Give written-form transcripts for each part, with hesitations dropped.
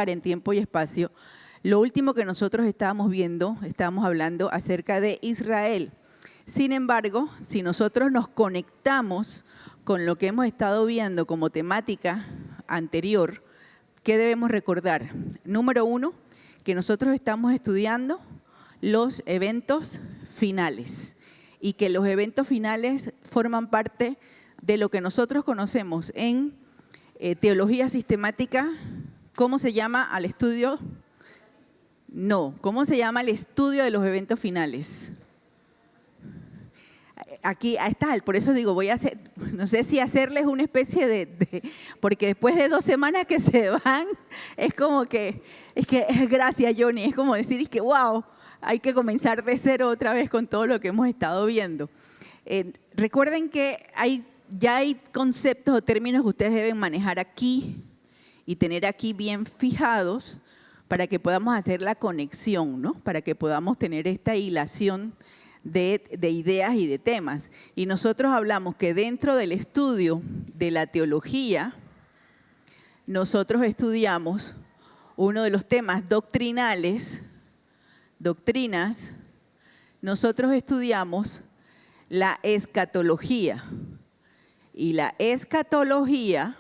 en tiempo y espacio. Lo último que nosotros estábamos hablando acerca de Israel. Sin embargo, si nosotros nos conectamos con lo que hemos estado viendo como temática anterior, ¿qué debemos recordar? Número 1, que nosotros estamos estudiando los eventos finales y que los eventos finales forman parte de lo que nosotros conocemos en teología sistemática. ¿Cómo se llama al estudio? No, ¿cómo se llama el estudio de los eventos finales? Aquí está, por eso digo, voy a hacer, no sé si hacerles una especie porque después de 2 semanas que se van, es como que, gracias Johnny, es como decir, es que wow, hay que comenzar de cero otra vez con todo lo que hemos estado viendo. Recuerden que ya hay conceptos o términos que ustedes deben manejar aquí y tener aquí bien fijados para que podamos hacer la conexión, ¿no? Para que podamos tener esta hilación de ideas y de temas. Y nosotros hablamos que dentro del estudio de la teología, nosotros estudiamos uno de los temas doctrinas, nosotros estudiamos la escatología. Y la escatología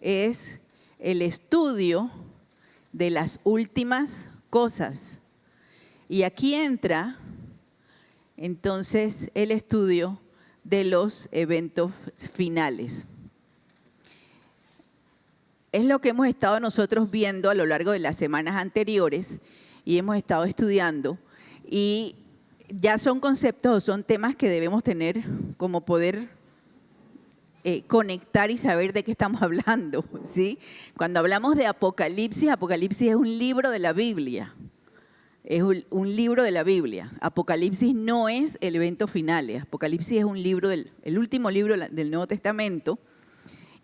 es el estudio de las últimas cosas. Y aquí entra entonces el estudio de los eventos finales. Es lo que hemos estado nosotros viendo a lo largo de las semanas anteriores y hemos estado estudiando, y ya son conceptos o son temas que debemos tener como poder conectar y saber de qué estamos hablando, ¿sí? Cuando hablamos de Apocalipsis, Apocalipsis es un libro de la Biblia. Es un libro de la Biblia. Apocalipsis no es el evento final. Apocalipsis es un libro, el último libro del Nuevo Testamento,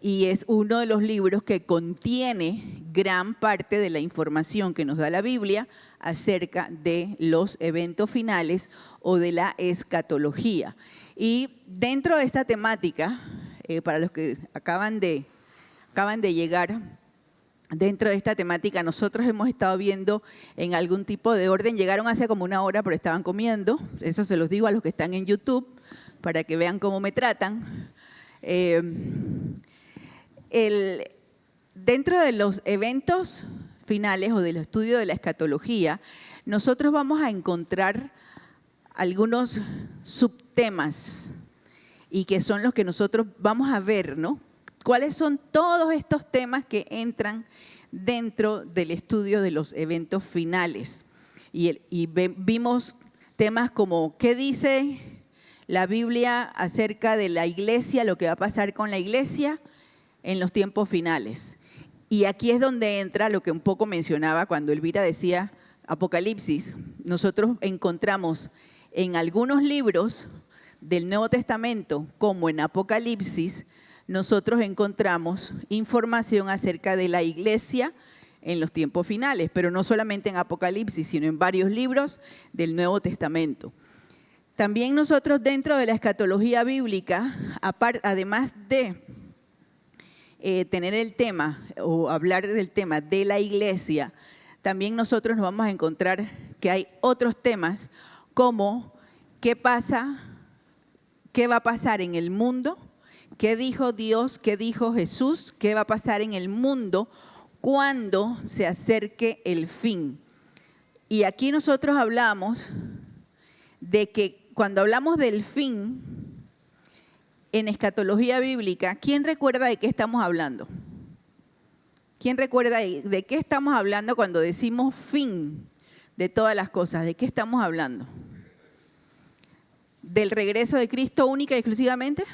y es uno de los libros que contiene gran parte de la información que nos da la Biblia acerca de los eventos finales o de la escatología. Y dentro de esta temática, para los que acaban de llegar, dentro de esta temática nosotros hemos estado viendo en algún tipo de orden. Llegaron hace como 1 hora, pero estaban comiendo. Eso se los digo a los que están en YouTube para que vean cómo me tratan. Dentro de los eventos finales o del estudio de la escatología, nosotros vamos a encontrar algunos subtemas y que son los que nosotros vamos a ver, ¿no? ¿Cuáles son todos estos temas que entran dentro del estudio de los eventos finales? Y vimos temas como ¿qué dice la Biblia acerca de la iglesia, lo que va a pasar con la iglesia en los tiempos finales? Y aquí es donde entra lo que un poco mencionaba cuando Elvira decía Apocalipsis. Nosotros encontramos en algunos libros del Nuevo Testamento, como en Apocalipsis, nosotros encontramos información acerca de la iglesia en los tiempos finales, pero no solamente en Apocalipsis, sino en varios libros del Nuevo Testamento. También nosotros dentro de la escatología bíblica, además de tener el tema o hablar del tema de la iglesia, también nosotros nos vamos a encontrar que hay otros temas como qué pasa, qué va a pasar en el mundo, qué dijo Dios, qué dijo Jesús, qué va a pasar en el mundo cuando se acerque el fin. Y aquí nosotros hablamos de que cuando hablamos del fin en escatología bíblica, ¿quién recuerda de qué estamos hablando? ¿Quién recuerda de qué estamos hablando cuando decimos fin de todas las cosas? ¿De qué estamos hablando? ¿Del regreso de Cristo única y exclusivamente?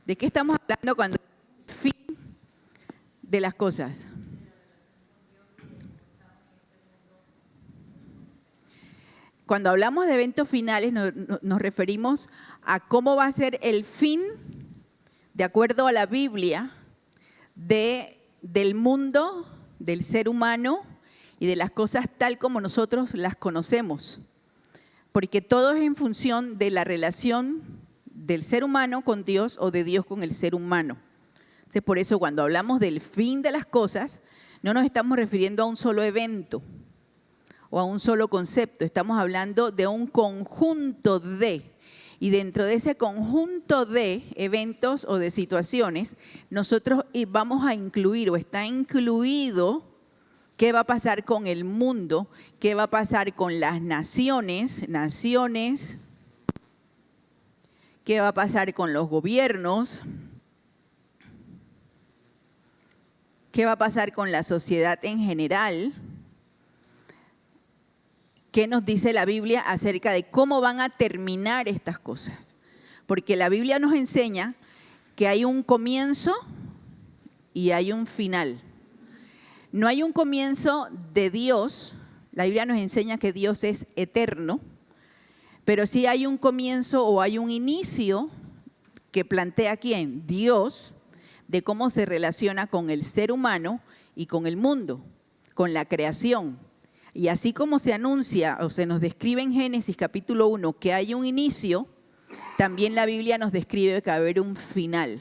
¿De qué estamos hablando cuando fin de las cosas? Cuando hablamos de eventos finales nos referimos a cómo va a ser el fin, de acuerdo a la Biblia, del mundo, del ser humano y de las cosas tal como nosotros las conocemos. Porque todo es en función de la relación del ser humano con Dios o de Dios con el ser humano. Entonces, por eso cuando hablamos del fin de las cosas, no nos estamos refiriendo a un solo evento o a un solo concepto, estamos hablando de un conjunto de, y dentro de ese conjunto de eventos o de situaciones, nosotros vamos a incluir o está incluido qué va a pasar con el mundo, qué va a pasar con las naciones, qué va a pasar con los gobiernos, qué va a pasar con la sociedad en general. ¿Qué nos dice la Biblia acerca de cómo van a terminar estas cosas? Porque la Biblia nos enseña que hay un comienzo y hay un final. No hay un comienzo de Dios, la Biblia nos enseña que Dios es eterno, pero sí hay un comienzo o hay un inicio que plantea ¿quién? Dios, de cómo se relaciona con el ser humano y con el mundo, con la creación. Y así como se anuncia o se nos describe en Génesis capítulo 1 que hay un inicio, también la Biblia nos describe que va a haber un final,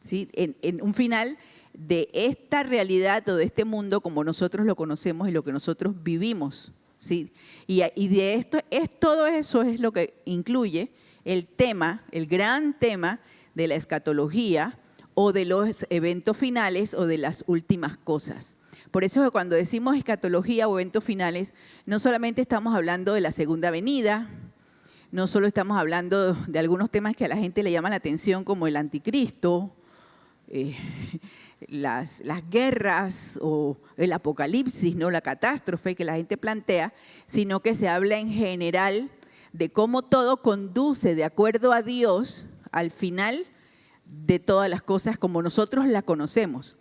¿sí? En un final de esta realidad o de este mundo como nosotros lo conocemos y lo que nosotros vivimos, ¿sí? Y de esto, todo eso es lo que incluye el tema, el gran tema de la escatología o de los eventos finales o de las últimas cosas. Por eso que cuando decimos escatología o eventos finales, no solamente estamos hablando de la segunda venida, no solo estamos hablando de algunos temas que a la gente le llaman la atención como el anticristo, las guerras o el apocalipsis, ¿no? La catástrofe que la gente plantea, sino que se habla en general de cómo todo conduce de acuerdo a Dios al final de todas las cosas como nosotros las conocemos.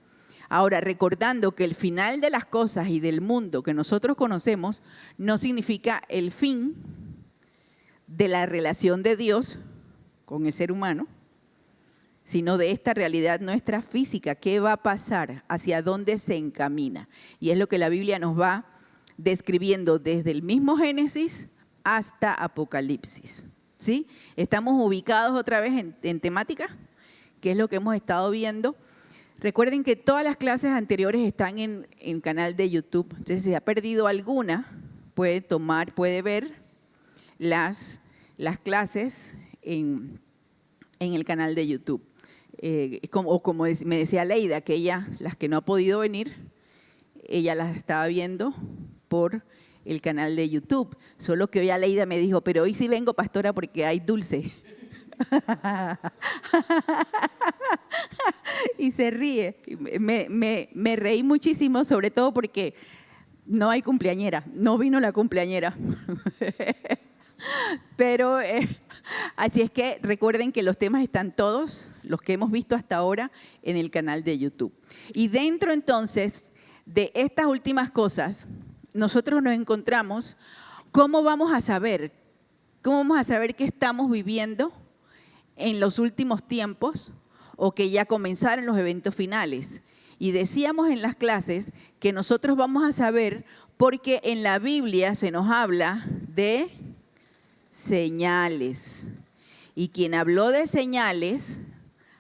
Ahora, recordando que el final de las cosas y del mundo que nosotros conocemos no significa el fin de la relación de Dios con el ser humano, sino de esta realidad nuestra física, qué va a pasar, hacia dónde se encamina. Y es lo que la Biblia nos va describiendo desde el mismo Génesis hasta Apocalipsis, ¿sí? Estamos ubicados otra vez en temática, que es lo que hemos estado viendo. Recuerden que todas las clases anteriores están en el canal de YouTube. Entonces, si ha perdido alguna, puede ver las clases en el canal de YouTube. Como me decía Leida, que ella, las que no ha podido venir, ella las estaba viendo por el canal de YouTube. Solo que hoy Leida me dijo, pero hoy sí vengo, pastora, porque hay dulce. Y se ríe. Me reí muchísimo, sobre todo porque no hay cumpleañera, no vino la cumpleañera. Pero así es que recuerden que los temas están todos, los que hemos visto hasta ahora, en el canal de YouTube. Y dentro entonces de estas últimas cosas, nosotros nos encontramos, ¿cómo vamos a saber que estamos viviendo en los últimos tiempos o que ya comenzaron los eventos finales? Y decíamos en las clases que nosotros vamos a saber porque en la Biblia se nos habla de señales. Y quien habló de señales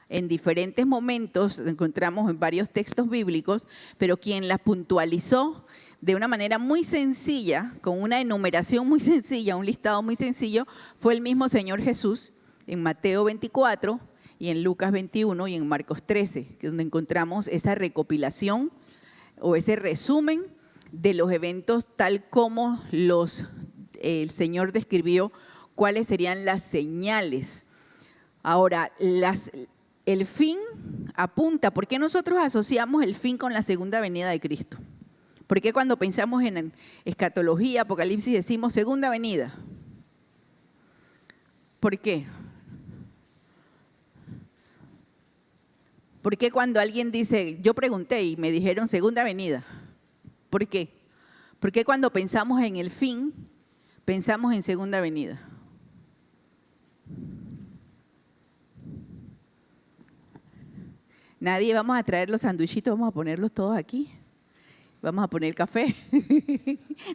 en diferentes momentos, encontramos en varios textos bíblicos, pero quien las puntualizó de una manera muy sencilla, con una enumeración muy sencilla, un listado muy sencillo, fue el mismo Señor Jesús en Mateo 24 y en Lucas 21 y en Marcos 13, que es donde encontramos esa recopilación o ese resumen de los eventos tal como el Señor describió cuáles serían las señales. Ahora, el fin apunta, ¿por qué nosotros asociamos el fin con la segunda venida de Cristo? ¿Por qué cuando pensamos en escatología, Apocalipsis, decimos segunda venida? ¿Por qué? ¿Por qué cuando alguien dice, yo pregunté y me dijeron segunda venida? ¿Por qué? ¿Por qué cuando pensamos en el fin, pensamos en segunda venida? Nadie, vamos a traer los sanduichitos, vamos a ponerlos todos aquí. Vamos a poner café.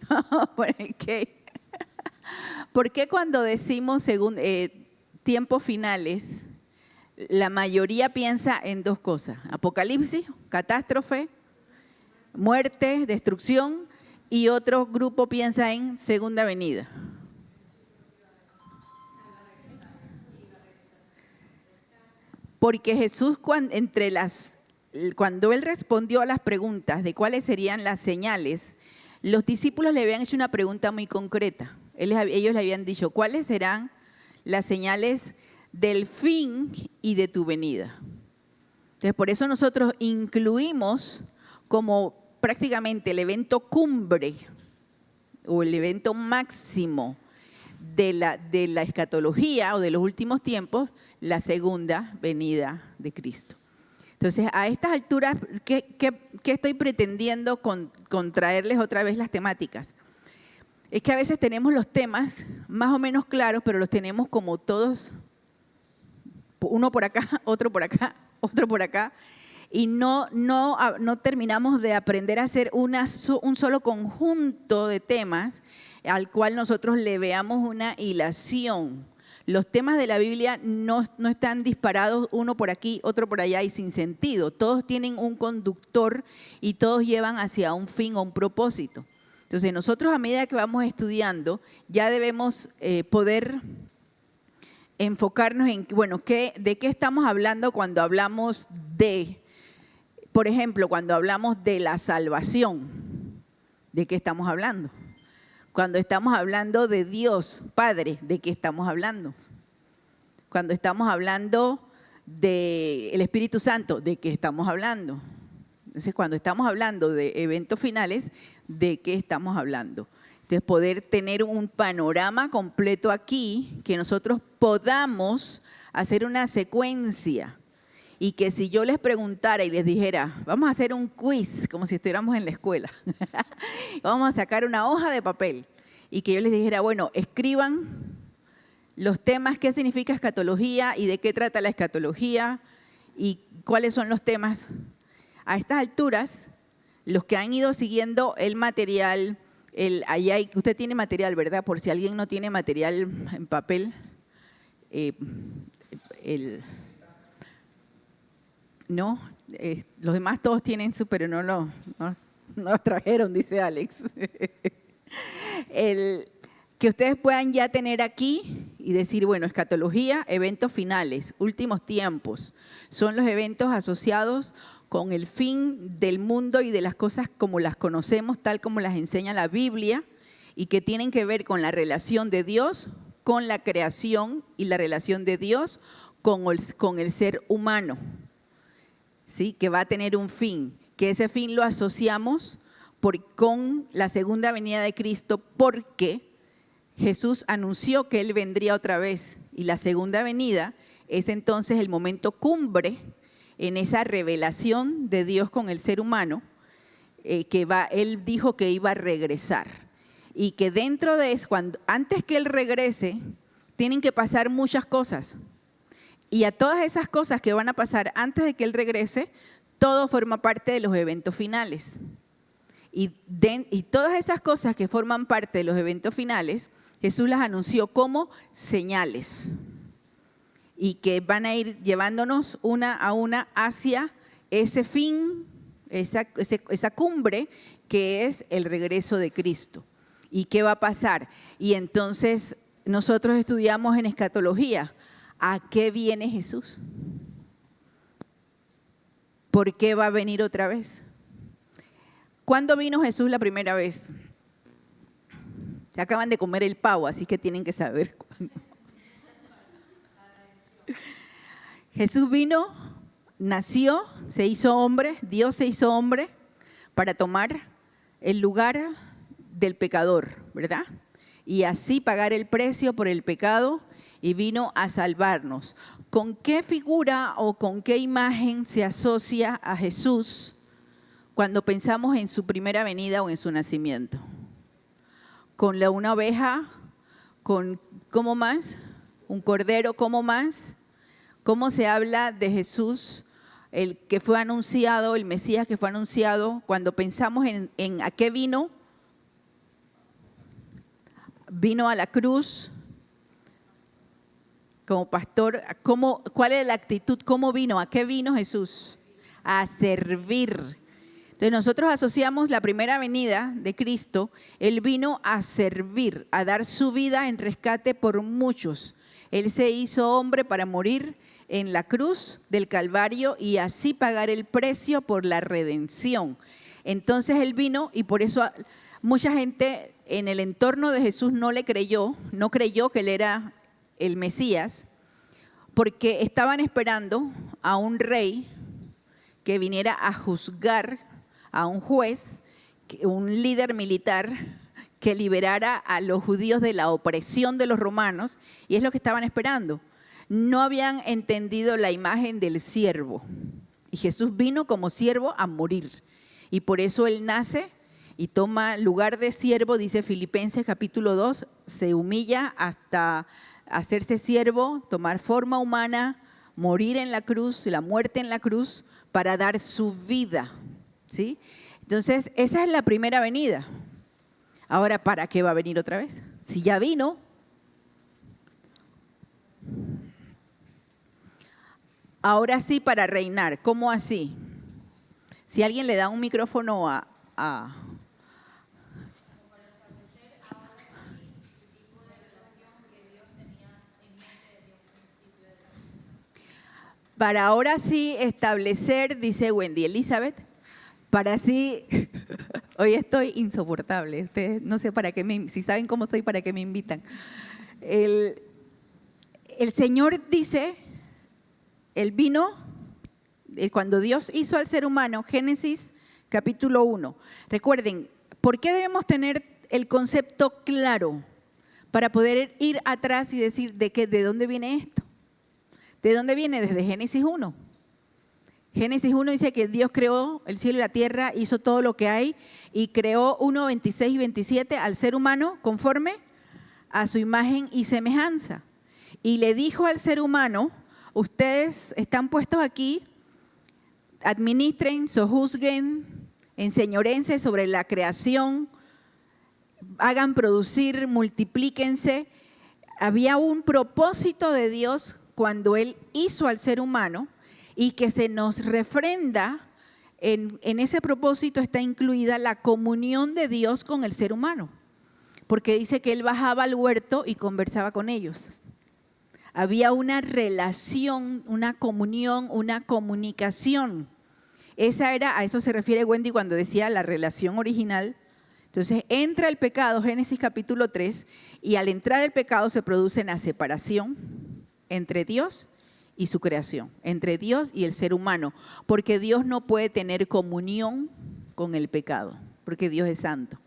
Vamos a poner cake. ¿Por qué cuando decimos tiempos finales, la mayoría piensa en dos cosas? Apocalipsis, catástrofe, muerte, destrucción, y otro grupo piensa en segunda venida. Porque Jesús, cuando Él respondió a las preguntas de cuáles serían las señales, los discípulos le habían hecho una pregunta muy concreta. Ellos le habían dicho, ¿cuáles serán las señales del fin y de tu venida? Entonces, por eso nosotros incluimos como prácticamente el evento cumbre o el evento máximo de la escatología o de los últimos tiempos, la segunda venida de Cristo. Entonces, a estas alturas, ¿qué estoy pretendiendo con traerles otra vez las temáticas? Es que a veces tenemos los temas más o menos claros, pero los tenemos como todos, uno por acá, otro por acá, otro por acá, y no terminamos de aprender a hacer un solo conjunto de temas al cual nosotros le veamos una hilación. Los temas de la Biblia no están disparados uno por aquí, otro por allá y sin sentido. Todos tienen un conductor y todos llevan hacia un fin o un propósito. Entonces nosotros a medida que vamos estudiando ya debemos poder enfocarnos en, bueno, ¿de qué estamos hablando cuando hablamos de, por ejemplo, cuando hablamos de la salvación? ¿De qué estamos hablando? Cuando estamos hablando de Dios Padre, ¿de qué estamos hablando? Cuando estamos hablando del Espíritu Santo, ¿de qué estamos hablando? Entonces, cuando estamos hablando de eventos finales, ¿de qué estamos hablando? Entonces, poder tener un panorama completo aquí, que nosotros podamos hacer una secuencia y que si yo les preguntara y les dijera, vamos a hacer un quiz, como si estuviéramos en la escuela, vamos a sacar una hoja de papel y que yo les dijera, bueno, escriban los temas, qué significa escatología y de qué trata la escatología y cuáles son los temas. A estas alturas, los que han ido siguiendo el material, usted tiene material, ¿verdad? Por si alguien no tiene material en papel, no, los demás todos tienen su, pero no lo trajeron, dice Alex. Que ustedes puedan ya tener aquí y decir, bueno, escatología, eventos finales, últimos tiempos, son los eventos asociados con el fin del mundo y de las cosas como las conocemos, tal como las enseña la Biblia, y que tienen que ver con la relación de Dios, con la creación y la relación de Dios con el ser humano. ¿Sí? Que va a tener un fin, que ese fin lo asociamos con la segunda venida de Cristo, porque Jesús anunció que Él vendría otra vez y la segunda venida es entonces el momento cumbre en esa revelación de Dios con el ser humano, Él dijo que iba a regresar y que dentro de eso, antes que Él regrese, tienen que pasar muchas cosas. Y a todas esas cosas que van a pasar antes de que Él regrese, todo forma parte de los eventos finales. Y todas esas cosas que forman parte de los eventos finales, Jesús las anunció como señales. Y que van a ir llevándonos una a una hacia ese fin, esa cumbre que es el regreso de Cristo. ¿Y qué va a pasar? Y entonces nosotros estudiamos en escatología. ¿A qué viene Jesús? ¿Por qué va a venir otra vez? ¿Cuándo vino Jesús la primera vez? Se acaban de comer el pavo, así que tienen que saber cuándo. Jesús vino, nació, se hizo hombre, Dios se hizo hombre para tomar el lugar del pecador, ¿verdad? Y así pagar el precio por el pecado y vino a salvarnos. ¿Con qué figura o con qué imagen se asocia a Jesús cuando pensamos en su primera venida o en su nacimiento? ¿Con una oveja? ¿Cómo más? ¿Un cordero? ¿Cómo más? ¿Cómo se habla de Jesús, el que fue anunciado, el Mesías que fue anunciado? Cuando pensamos en a qué vino, vino a la cruz como pastor. ¿Cuál es la actitud? ¿Cómo vino? ¿A qué vino Jesús? A servir. Entonces nosotros asociamos la primera venida de Cristo. Él vino a servir, a dar su vida en rescate por muchos. Él se hizo hombre para morir en la cruz del Calvario y así pagar el precio por la redención. Entonces Él vino y por eso mucha gente en el entorno de Jesús no creyó que Él era el Mesías, porque estaban esperando a un rey que viniera a juzgar, a un juez, un líder militar que liberara a los judíos de la opresión de los romanos, y es lo que estaban esperando. No habían entendido la imagen del siervo, y Jesús vino como siervo a morir, y por eso Él nace y toma lugar de siervo, dice Filipenses capítulo 2, se humilla hasta hacerse siervo, tomar forma humana, morir en la cruz, la muerte en la cruz, para dar su vida, ¿sí? Entonces, esa es la primera venida. Ahora, ¿para qué va a venir otra vez? Si ya vino. Ahora sí, para reinar. ¿Cómo así? Si alguien le da un micrófono a para ahora sí establecer, dice Wendy Elizabeth, para así, hoy estoy insoportable, ustedes no sé para qué, si saben cómo soy, para qué me invitan. El Señor dice, Él vino, cuando Dios hizo al ser humano, Génesis capítulo 1. Recuerden, ¿por qué debemos tener el concepto claro? Para poder ir atrás y decir de dónde viene esto. ¿De dónde viene? Desde Génesis 1. Génesis 1 dice que Dios creó el cielo y la tierra, hizo todo lo que hay y creó 1, 26 y 27 al ser humano conforme a su imagen y semejanza. Y le dijo al ser humano, ustedes están puestos aquí, administren, sojuzguen, enseñorense sobre la creación, hagan producir, multiplíquense. Había un propósito de Dios cuando Él hizo al ser humano y que se nos refrenda, en ese propósito está incluida la comunión de Dios con el ser humano, porque dice que Él bajaba al huerto y conversaba con ellos. Había una relación, una comunión, una comunicación. A eso se refiere Wendy cuando decía la relación original. Entonces entra el pecado, Génesis capítulo 3, y al entrar el pecado se produce una separación entre Dios y su creación, entre Dios y el ser humano, porque Dios no puede tener comunión con el pecado, porque Dios es santo.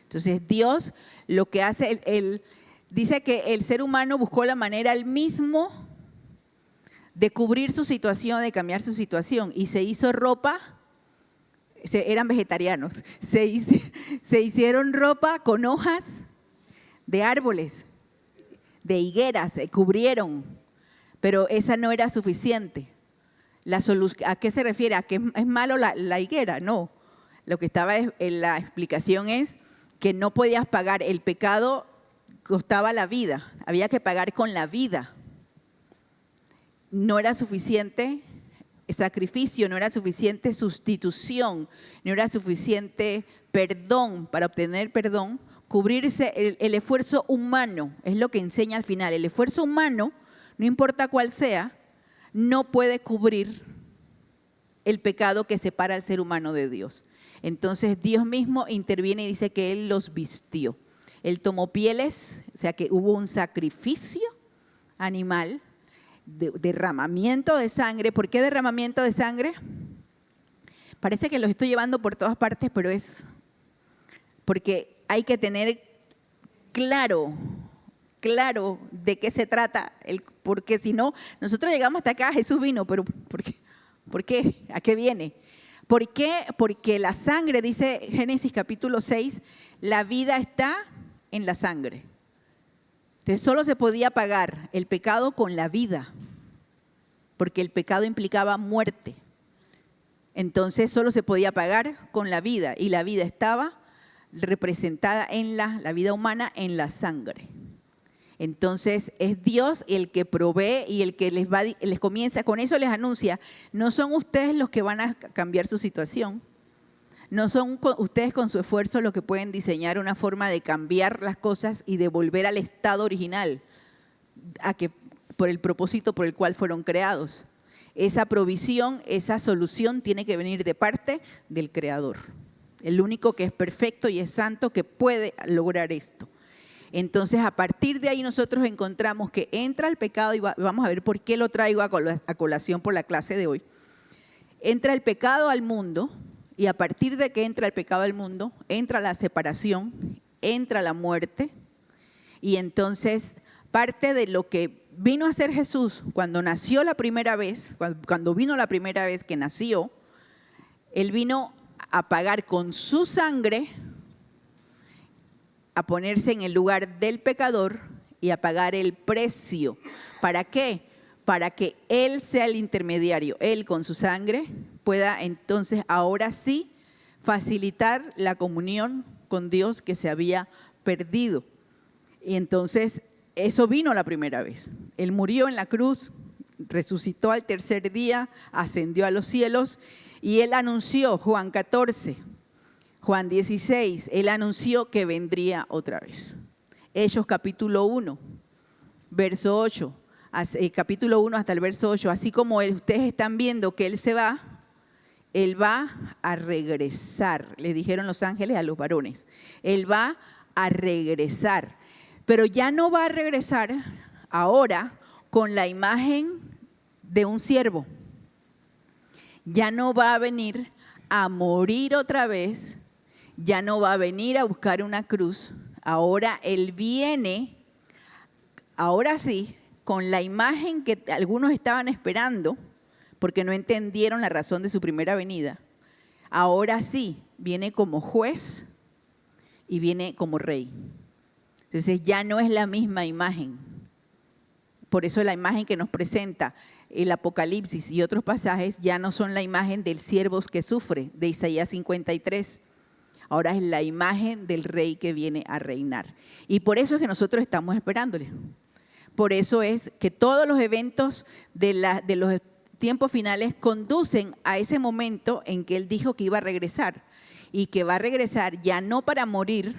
Entonces Dios lo que hace, Él dice que el ser humano buscó la manera él mismo de cubrir su situación, de cambiar su situación, y se hizo ropa, eran vegetarianos, se hicieron ropa con hojas de árboles, de higueras, se cubrieron. Pero esa no era suficiente. ¿A qué se refiere? ¿A que es malo la higuera? No. Lo que estaba en la explicación es que no podías pagar. El pecado costaba la vida. Había que pagar con la vida. No era suficiente sacrificio, no era suficiente sustitución, no era suficiente perdón. Para obtener perdón, cubrirse el esfuerzo humano. Es lo que enseña al final. El esfuerzo humano, no importa cuál sea, no puede cubrir el pecado que separa al ser humano de Dios. Entonces Dios mismo interviene y dice que Él los vistió. Él tomó pieles, o sea que hubo un sacrificio animal, derramamiento de sangre. ¿Por qué derramamiento de sangre? Parece que los estoy llevando por todas partes, pero es porque hay que tener claro de qué se trata, porque si no, nosotros llegamos hasta acá, Jesús vino, pero ¿por qué? ¿A qué viene? ¿Por qué? Porque la sangre, dice Génesis capítulo 6, la vida está en la sangre. Entonces solo se podía pagar el pecado con la vida, porque el pecado implicaba muerte. Entonces solo se podía pagar con la vida, y la vida estaba representada en la vida humana en la sangre. Entonces es Dios el que provee y el que les comienza, con eso les anuncia, no son ustedes los que van a cambiar su situación, No son ustedes con su esfuerzo los que pueden diseñar una forma de cambiar las cosas y de volver al estado original, por el propósito por el cual fueron creados. Esa provisión, esa solución tiene que venir de parte del Creador. El único que es perfecto y es santo que puede lograr esto. Entonces, a partir de ahí nosotros encontramos que entra el pecado, y vamos a ver por qué lo traigo a colación por la clase de hoy. Entra el pecado al mundo, y a partir de que entra el pecado al mundo, entra la separación, entra la muerte, y entonces parte de lo que vino a hacer Jesús cuando nació la primera vez, cuando vino la primera vez que nació, Él vino a pagar con su sangre, a ponerse en el lugar del pecador y a pagar el precio. ¿Para qué? Para que Él sea el intermediario. Él con su sangre pueda entonces ahora sí facilitar la comunión con Dios que se había perdido. Y entonces eso vino la primera vez. Él murió en la cruz, resucitó al tercer día, ascendió a los cielos y Él anunció, Juan 14, Juan 16, Él anunció que vendría otra vez. Hechos capítulo 1, verso 8, capítulo 1 hasta el verso 8, así como ustedes están viendo que Él se va, Él va a regresar, le dijeron los ángeles a los varones, Él va a regresar, pero ya no va a regresar ahora con la imagen de un siervo, ya no va a venir a morir otra vez, ya no va a venir a buscar una cruz, ahora Él viene, ahora sí, con la imagen que algunos estaban esperando, porque no entendieron la razón de su primera venida. Ahora sí, viene como juez y viene como rey. Entonces ya no es la misma imagen. Por eso la imagen que nos presenta el Apocalipsis y otros pasajes ya no son la imagen del siervo que sufre, de Isaías 53. Ahora es la imagen del rey que viene a reinar. Y por eso es que nosotros estamos esperándole. Por eso es que todos los eventos de los tiempos finales conducen a ese momento en que Él dijo que iba a regresar. Y que va a regresar ya no para morir,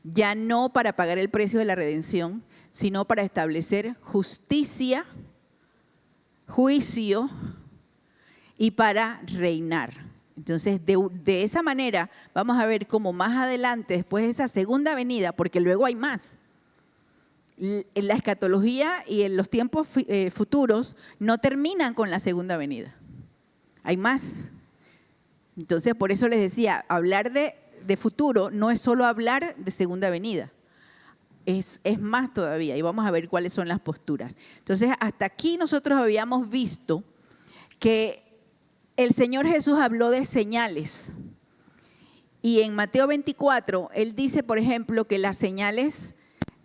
ya no para pagar el precio de la redención, sino para establecer justicia, juicio y para reinar. Entonces, de esa manera vamos a ver cómo más adelante, después de esa segunda venida, porque luego hay más, en la escatología y en los tiempos futuros no terminan con la segunda venida. Hay más. Entonces, por eso les decía, hablar de futuro no es solo hablar de segunda venida. Es más todavía, y vamos a ver cuáles son las posturas. Entonces, hasta aquí nosotros habíamos visto que el Señor Jesús habló de señales. Y en Mateo 24, Él dice, por ejemplo, que las señales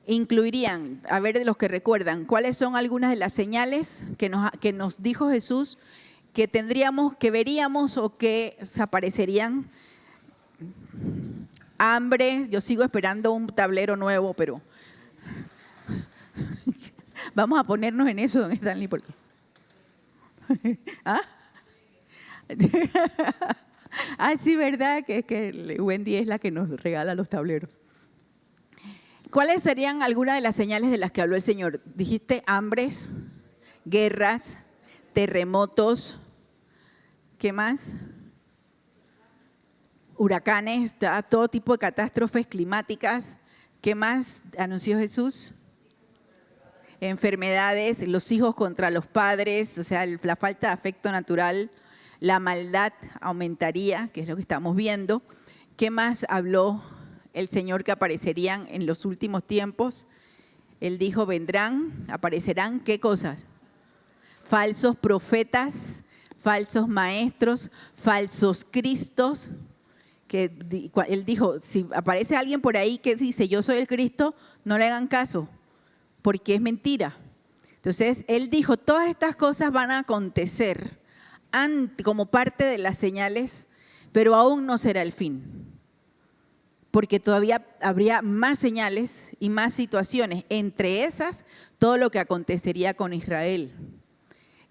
incluirían, a ver de los que recuerdan, ¿cuáles son algunas de las señales que nos dijo Jesús que tendríamos, que veríamos o que aparecerían? Hambre, yo sigo esperando un tablero nuevo, pero vamos a ponernos en eso, don Stanley, porque ¿ah? Sí, ¿verdad? Que Wendy es la que nos regala los tableros. ¿Cuáles serían algunas de las señales de las que habló el Señor? Dijiste hambres, guerras, terremotos, ¿qué más? Huracanes, todo tipo de catástrofes climáticas. ¿Qué más anunció Jesús? Enfermedades, los hijos contra los padres, o sea, la falta de afecto natural, la maldad aumentaría, que es lo que estamos viendo. ¿Qué más habló el Señor que aparecerían en los últimos tiempos? Él dijo, vendrán, aparecerán, ¿qué cosas? Falsos profetas, falsos maestros, falsos cristos. Que Él dijo, si aparece alguien por ahí que dice, yo soy el Cristo, no le hagan caso, porque es mentira. Entonces, Él dijo, todas estas cosas van a acontecer como parte de las señales, pero aún no será el fin. Porque todavía habría más señales y más situaciones, entre esas todo lo que acontecería con Israel.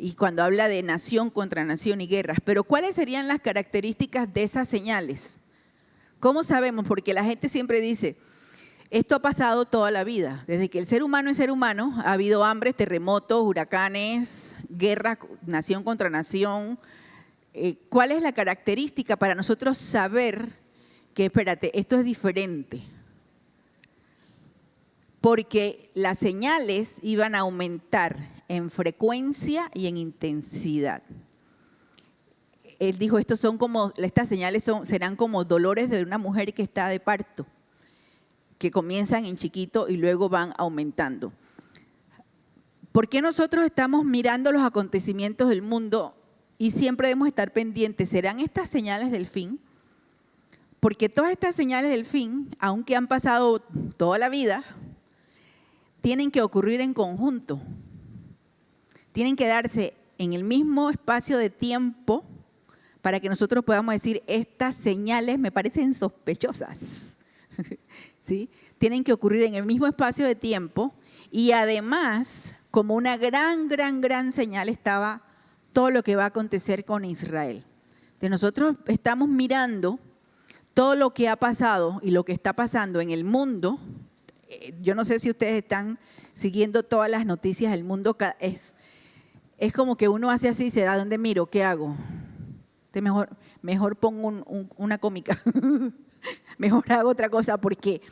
y cuando habla de nación contra nación y guerras. Pero ¿cuáles serían las características de esas señales? ¿Cómo sabemos? Porque la gente siempre dice, esto ha pasado toda la vida. Desde que el ser humano es ser humano, ha habido hambre, terremotos, huracanes, guerras, nación contra nación. ¿Cuál es la característica para nosotros saber que, espérate, esto es diferente? Porque las señales iban a aumentar en frecuencia y en intensidad. Él dijo, estas señales serán como dolores de una mujer que está de parto, que comienzan en chiquito y luego van aumentando. ¿Por qué nosotros estamos mirando los acontecimientos del mundo y siempre debemos estar pendientes? ¿Serán estas señales del fin? Porque todas estas señales del fin, aunque han pasado toda la vida, tienen que ocurrir en conjunto. Tienen que darse en el mismo espacio de tiempo para que nosotros podamos decir, estas señales me parecen sospechosas. ¿Sí? Tienen que ocurrir en el mismo espacio de tiempo y además, como una gran señal estaba todo lo que va a acontecer con Israel. Entonces nosotros estamos mirando todo lo que ha pasado y lo que está pasando en el mundo. Yo no sé si ustedes están siguiendo todas las noticias del mundo. Es como que uno hace así y se da, ¿dónde miro? ¿Qué hago? Mejor pongo una cómica. Mejor hago otra cosa porque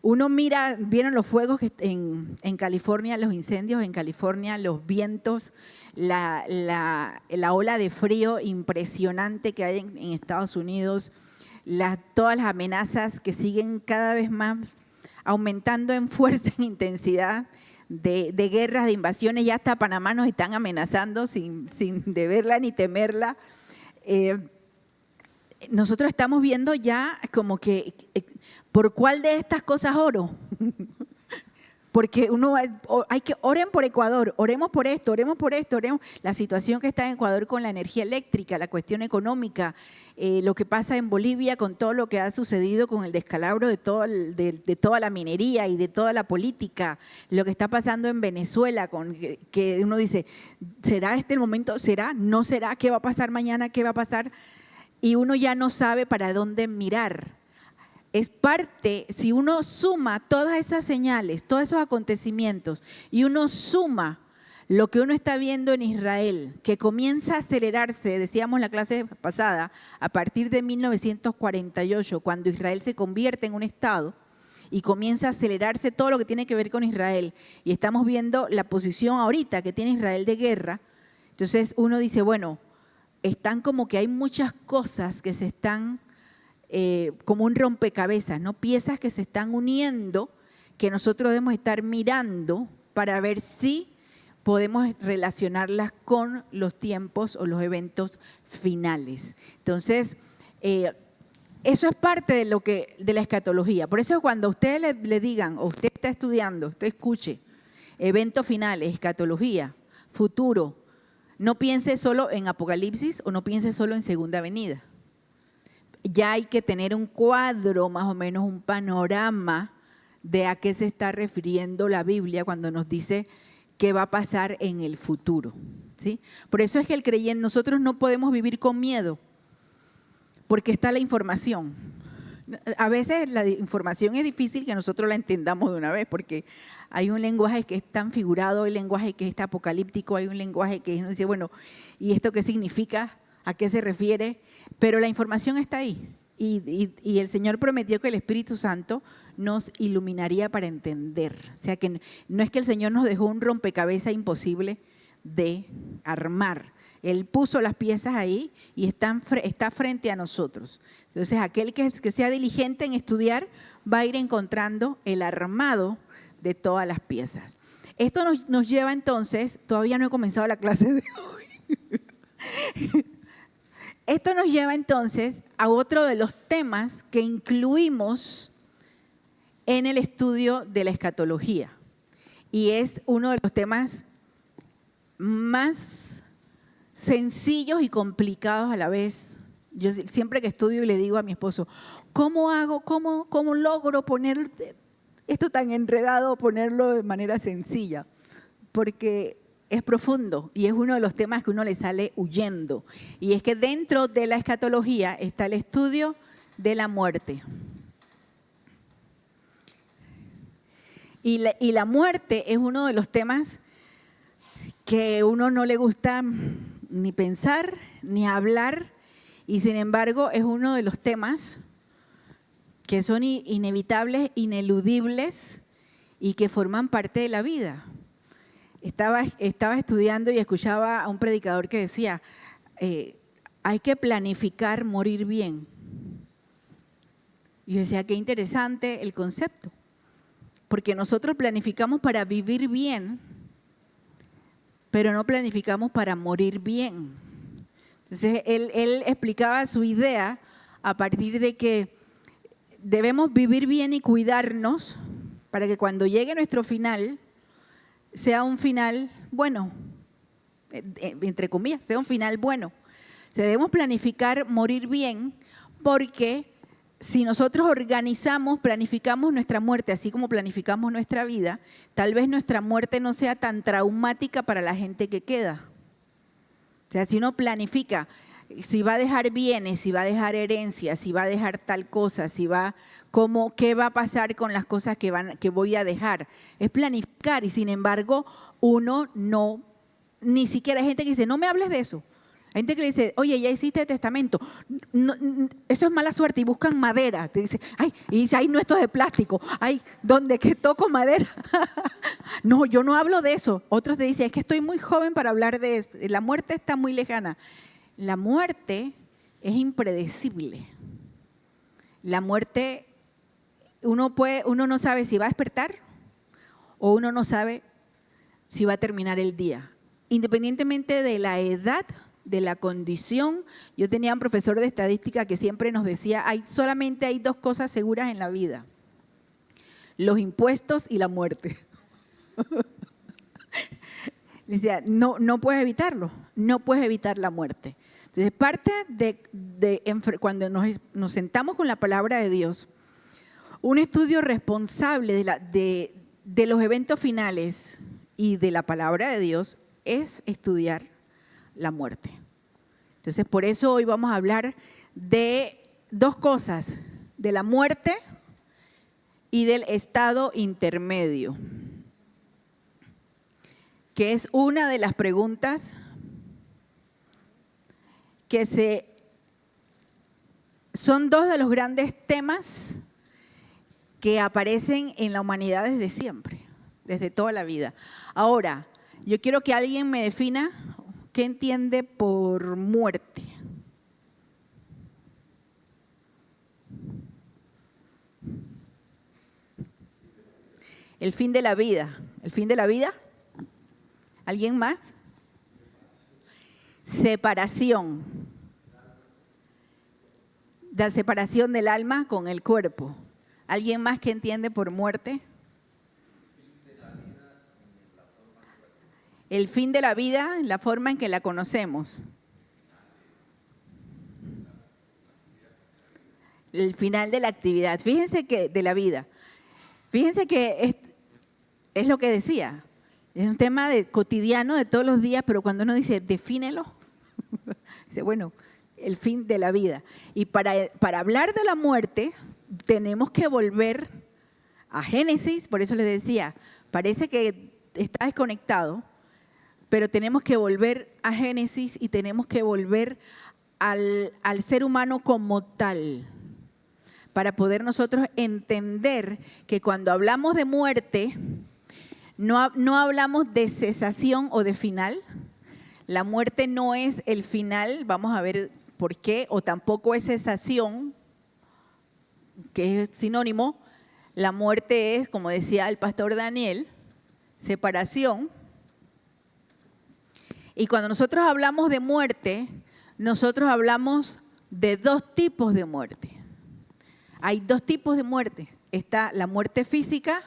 uno mira, vieron los fuegos en California, los incendios en California, los vientos, la ola de frío impresionante que hay en Estados Unidos, todas las amenazas que siguen cada vez más aumentando en fuerza, en intensidad, de guerras, de invasiones. Ya hasta Panamá nos están amenazando sin deberla ni temerla. Nosotros estamos viendo ya como que, ¿por cuál de estas cosas oro? Porque oren por Ecuador, oremos por esto, oremos. La situación que está en Ecuador con la energía eléctrica, la cuestión económica, lo que pasa en Bolivia con todo lo que ha sucedido con el descalabro de toda la minería y de toda la política, lo que está pasando en Venezuela, que uno dice, ¿será este el momento? ¿Será? ¿No será? ¿Qué va a pasar mañana? ¿Qué va a pasar? Y uno ya no sabe para dónde mirar. Es parte, si uno suma todas esas señales, todos esos acontecimientos, y uno suma lo que uno está viendo en Israel, que comienza a acelerarse, decíamos en la clase pasada, a partir de 1948, cuando Israel se convierte en un Estado, y comienza a acelerarse todo lo que tiene que ver con Israel, y estamos viendo la posición ahorita que tiene Israel de guerra. Entonces uno dice, bueno, están como que hay muchas cosas que se están como un rompecabezas, ¿no? Piezas que se están uniendo, que nosotros debemos estar mirando para ver si podemos relacionarlas con los tiempos o los eventos finales. Entonces, eso es parte de la escatología. Por eso cuando ustedes le digan, o usted está estudiando, usted escuche, eventos finales, escatología, futuro, no piense solo en Apocalipsis o no piense solo en Segunda Venida. Ya hay que tener un cuadro, más o menos un panorama de a qué se está refiriendo la Biblia cuando nos dice qué va a pasar en el futuro, ¿sí? Por eso es que el creyente, nosotros no podemos vivir con miedo, porque está la información. A veces la información es difícil que nosotros la entendamos de una vez, porque hay un lenguaje que es tan figurado, hay un lenguaje que es apocalíptico, hay un lenguaje que uno dice, bueno, ¿y esto qué significa? ¿A qué se refiere? Pero la información está ahí y el Señor prometió que el Espíritu Santo nos iluminaría para entender. O sea que no es que el Señor nos dejó un rompecabezas imposible de armar. Él puso las piezas ahí y está frente a nosotros. Entonces aquel que sea diligente en estudiar va a ir encontrando el armado de todas las piezas. Esto nos lleva entonces, todavía no he comenzado la clase de hoy. Esto nos lleva entonces a otro de los temas que incluimos en el estudio de la escatología. Y es uno de los temas más sencillos y complicados a la vez. Yo siempre que estudio le digo a mi esposo, ¿cómo logro poner esto tan enredado, ponerlo de manera sencilla? Porque es profundo y es uno de los temas que uno le sale huyendo. Y es que dentro de la escatología está el estudio de la muerte. Y la muerte es uno de los temas que a uno no le gusta ni pensar ni hablar, y sin embargo es uno de los temas que son inevitables, ineludibles y que forman parte de la vida. Estaba estudiando y escuchaba a un predicador que decía, hay que planificar morir bien. Y yo decía, qué interesante el concepto, porque nosotros planificamos para vivir bien, pero no planificamos para morir bien. Entonces, él explicaba su idea a partir de que debemos vivir bien y cuidarnos para que cuando llegue nuestro final, sea un final bueno, entre comillas, sea un final bueno. O sea, debemos planificar morir bien, porque si nosotros planificamos nuestra muerte, así como planificamos nuestra vida, tal vez nuestra muerte no sea tan traumática para la gente que queda. O sea, si uno planifica, si va a dejar bienes, si va a dejar herencias, si va a dejar tal cosa, qué va a pasar con las cosas que voy a dejar. Es planificar, y sin embargo, uno no, ni siquiera hay gente que dice, no me hables de eso. Hay gente que le dice, oye, ya hiciste el testamento. No, eso es mala suerte, y buscan madera. Te dice, ay, y dice, ay, no, esto es de plástico. Ay, ¿dónde que toco madera? No, yo no hablo de eso. Otros te dicen, es que estoy muy joven para hablar de eso. La muerte está muy lejana. La muerte es impredecible. La muerte, uno no sabe si va a despertar o uno no sabe si va a terminar el día. Independientemente de la edad, de la condición. Yo tenía un profesor de estadística que siempre nos decía, solamente hay dos cosas seguras en la vida: los impuestos y la muerte. Decía, no puedes evitarlo, no puedes evitar la muerte. Entonces, parte cuando nos sentamos con la palabra de Dios, un estudio responsable de los eventos finales y de la palabra de Dios es estudiar la muerte. Entonces, por eso hoy vamos a hablar de dos cosas: de la muerte y del estado intermedio, que es una de las preguntas son dos de los grandes temas que aparecen en la humanidad desde siempre, desde toda la vida. Ahora, yo quiero que alguien me defina qué entiende por muerte. El fin de la vida. ¿El fin de la vida? ¿Alguien más? Separación. La separación del alma con el cuerpo. ¿Alguien más que entiende por muerte? El fin de la vida en la forma en que la conocemos. El final de la actividad. Fíjense que de la vida. Fíjense que es lo que decía. Es un tema cotidiano de todos los días, pero cuando uno dice, defínelo, dice, bueno, el fin de la vida. Y para hablar de la muerte, tenemos que volver a Génesis. Por eso les decía, parece que está desconectado, pero tenemos que volver a Génesis y tenemos que volver al ser humano como tal, para poder nosotros entender que cuando hablamos de muerte, no hablamos de cesación o de final. La muerte no es el final, vamos a ver por qué, o tampoco es cesación, que es sinónimo. La muerte es, como decía el pastor Daniel, separación. Y cuando nosotros hablamos de muerte, nosotros hablamos de dos tipos de muerte. Hay dos tipos de muerte. Está la muerte física,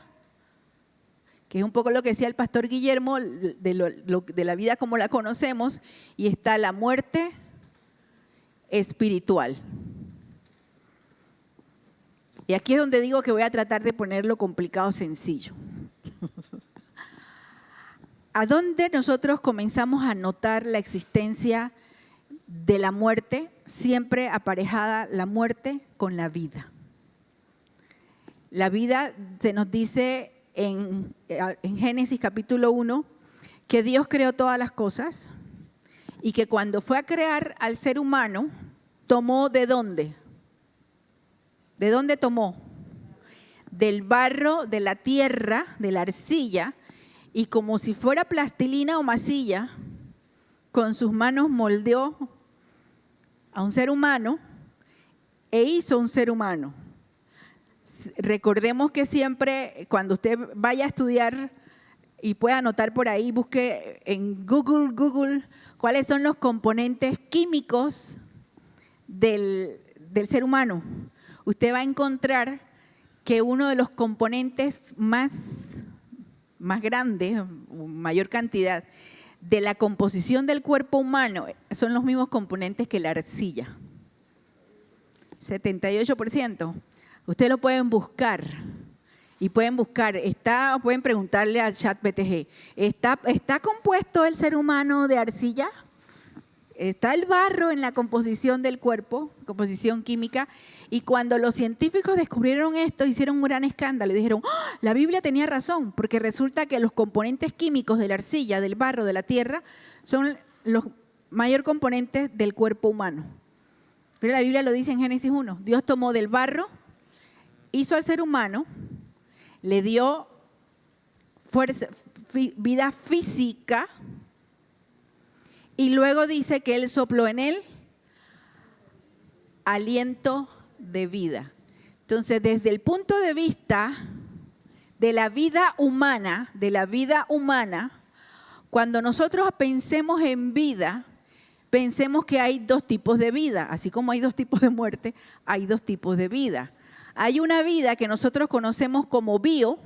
que es un poco lo que decía el pastor Guillermo, de la vida como la conocemos, y está la muerte espiritual. Y aquí es donde digo que voy a tratar de ponerlo complicado sencillo. ¿A dónde nosotros comenzamos a notar la existencia de la muerte? Siempre aparejada la muerte con la vida. La vida se nos dice en Génesis capítulo 1 que Dios creó todas las cosas y que cuando fue a crear al ser humano, tomó ¿de dónde? ¿De dónde tomó? Del barro, de la tierra, de la arcilla, y como si fuera plastilina o masilla, con sus manos moldeó a un ser humano e hizo un ser humano. Recordemos que siempre, cuando usted vaya a estudiar y pueda anotar por ahí, busque en Google, cuáles son los componentes químicos del ser humano. Usted va a encontrar que uno de los componentes más grandes, mayor cantidad, de la composición del cuerpo humano son los mismos componentes que la arcilla. 78%. Ustedes lo pueden buscar y pueden preguntarle al ChatGPT, ¿está compuesto el ser humano de arcilla? ¿Está el barro en la composición del cuerpo, composición química? Y cuando los científicos descubrieron esto, hicieron un gran escándalo y dijeron, ¡oh! La Biblia tenía razón, porque resulta que los componentes químicos de la arcilla, del barro, de la tierra, son los mayores componentes del cuerpo humano. Pero la Biblia lo dice en Génesis 1. Dios tomó del barro, hizo al ser humano, le dio fuerza, vida física, y luego dice que Él sopló en él aliento de vida. Entonces, desde el punto de vista de la vida humana, cuando nosotros pensemos en vida, pensemos que hay dos tipos de vida. Así como hay dos tipos de muerte, hay dos tipos de vida. Hay una vida que nosotros conocemos como bio,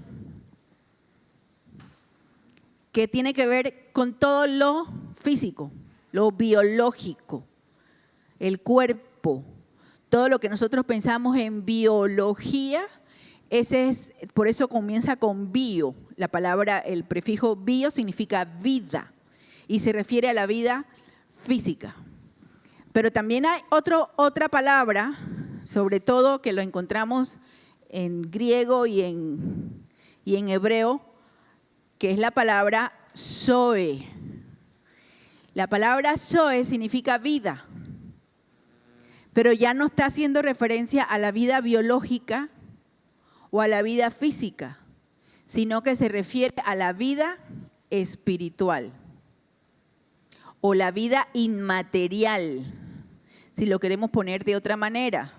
que tiene que ver con todo lo físico, lo biológico, el cuerpo, todo lo que nosotros pensamos en biología, por eso comienza con bio. La palabra, el prefijo bio significa vida y se refiere a la vida física. Pero también hay otra palabra, sobre todo que lo encontramos en griego y en hebreo, que es la palabra zoe. La palabra zoe significa vida, pero ya no está haciendo referencia a la vida biológica o a la vida física, sino que se refiere a la vida espiritual o la vida inmaterial, si lo queremos poner de otra manera,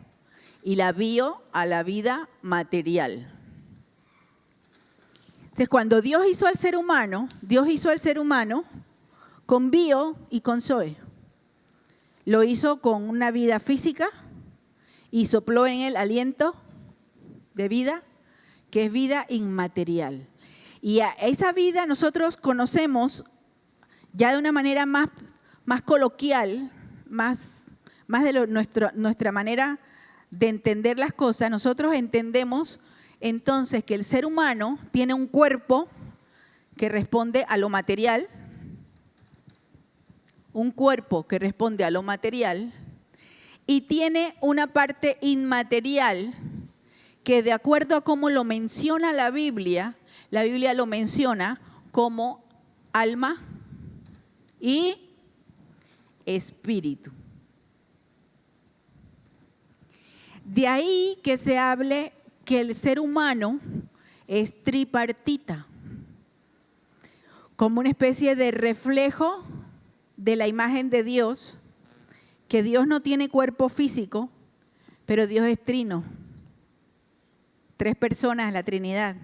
y la bio a la vida material. Entonces, cuando Dios hizo al ser humano con bio y con zoe. Lo hizo con una vida física y sopló en él aliento de vida, que es vida inmaterial. Y a esa vida nosotros conocemos ya de una manera más coloquial, más de nuestra manera de entender las cosas. Nosotros entendemos entonces que el ser humano tiene un cuerpo que responde a lo material, y tiene una parte inmaterial que, de acuerdo a cómo lo menciona la Biblia lo menciona como alma y espíritu. De ahí que se hable que el ser humano es tripartita, como una especie de reflejo de la imagen de Dios, que Dios no tiene cuerpo físico, pero Dios es trino. 3 personas, la Trinidad,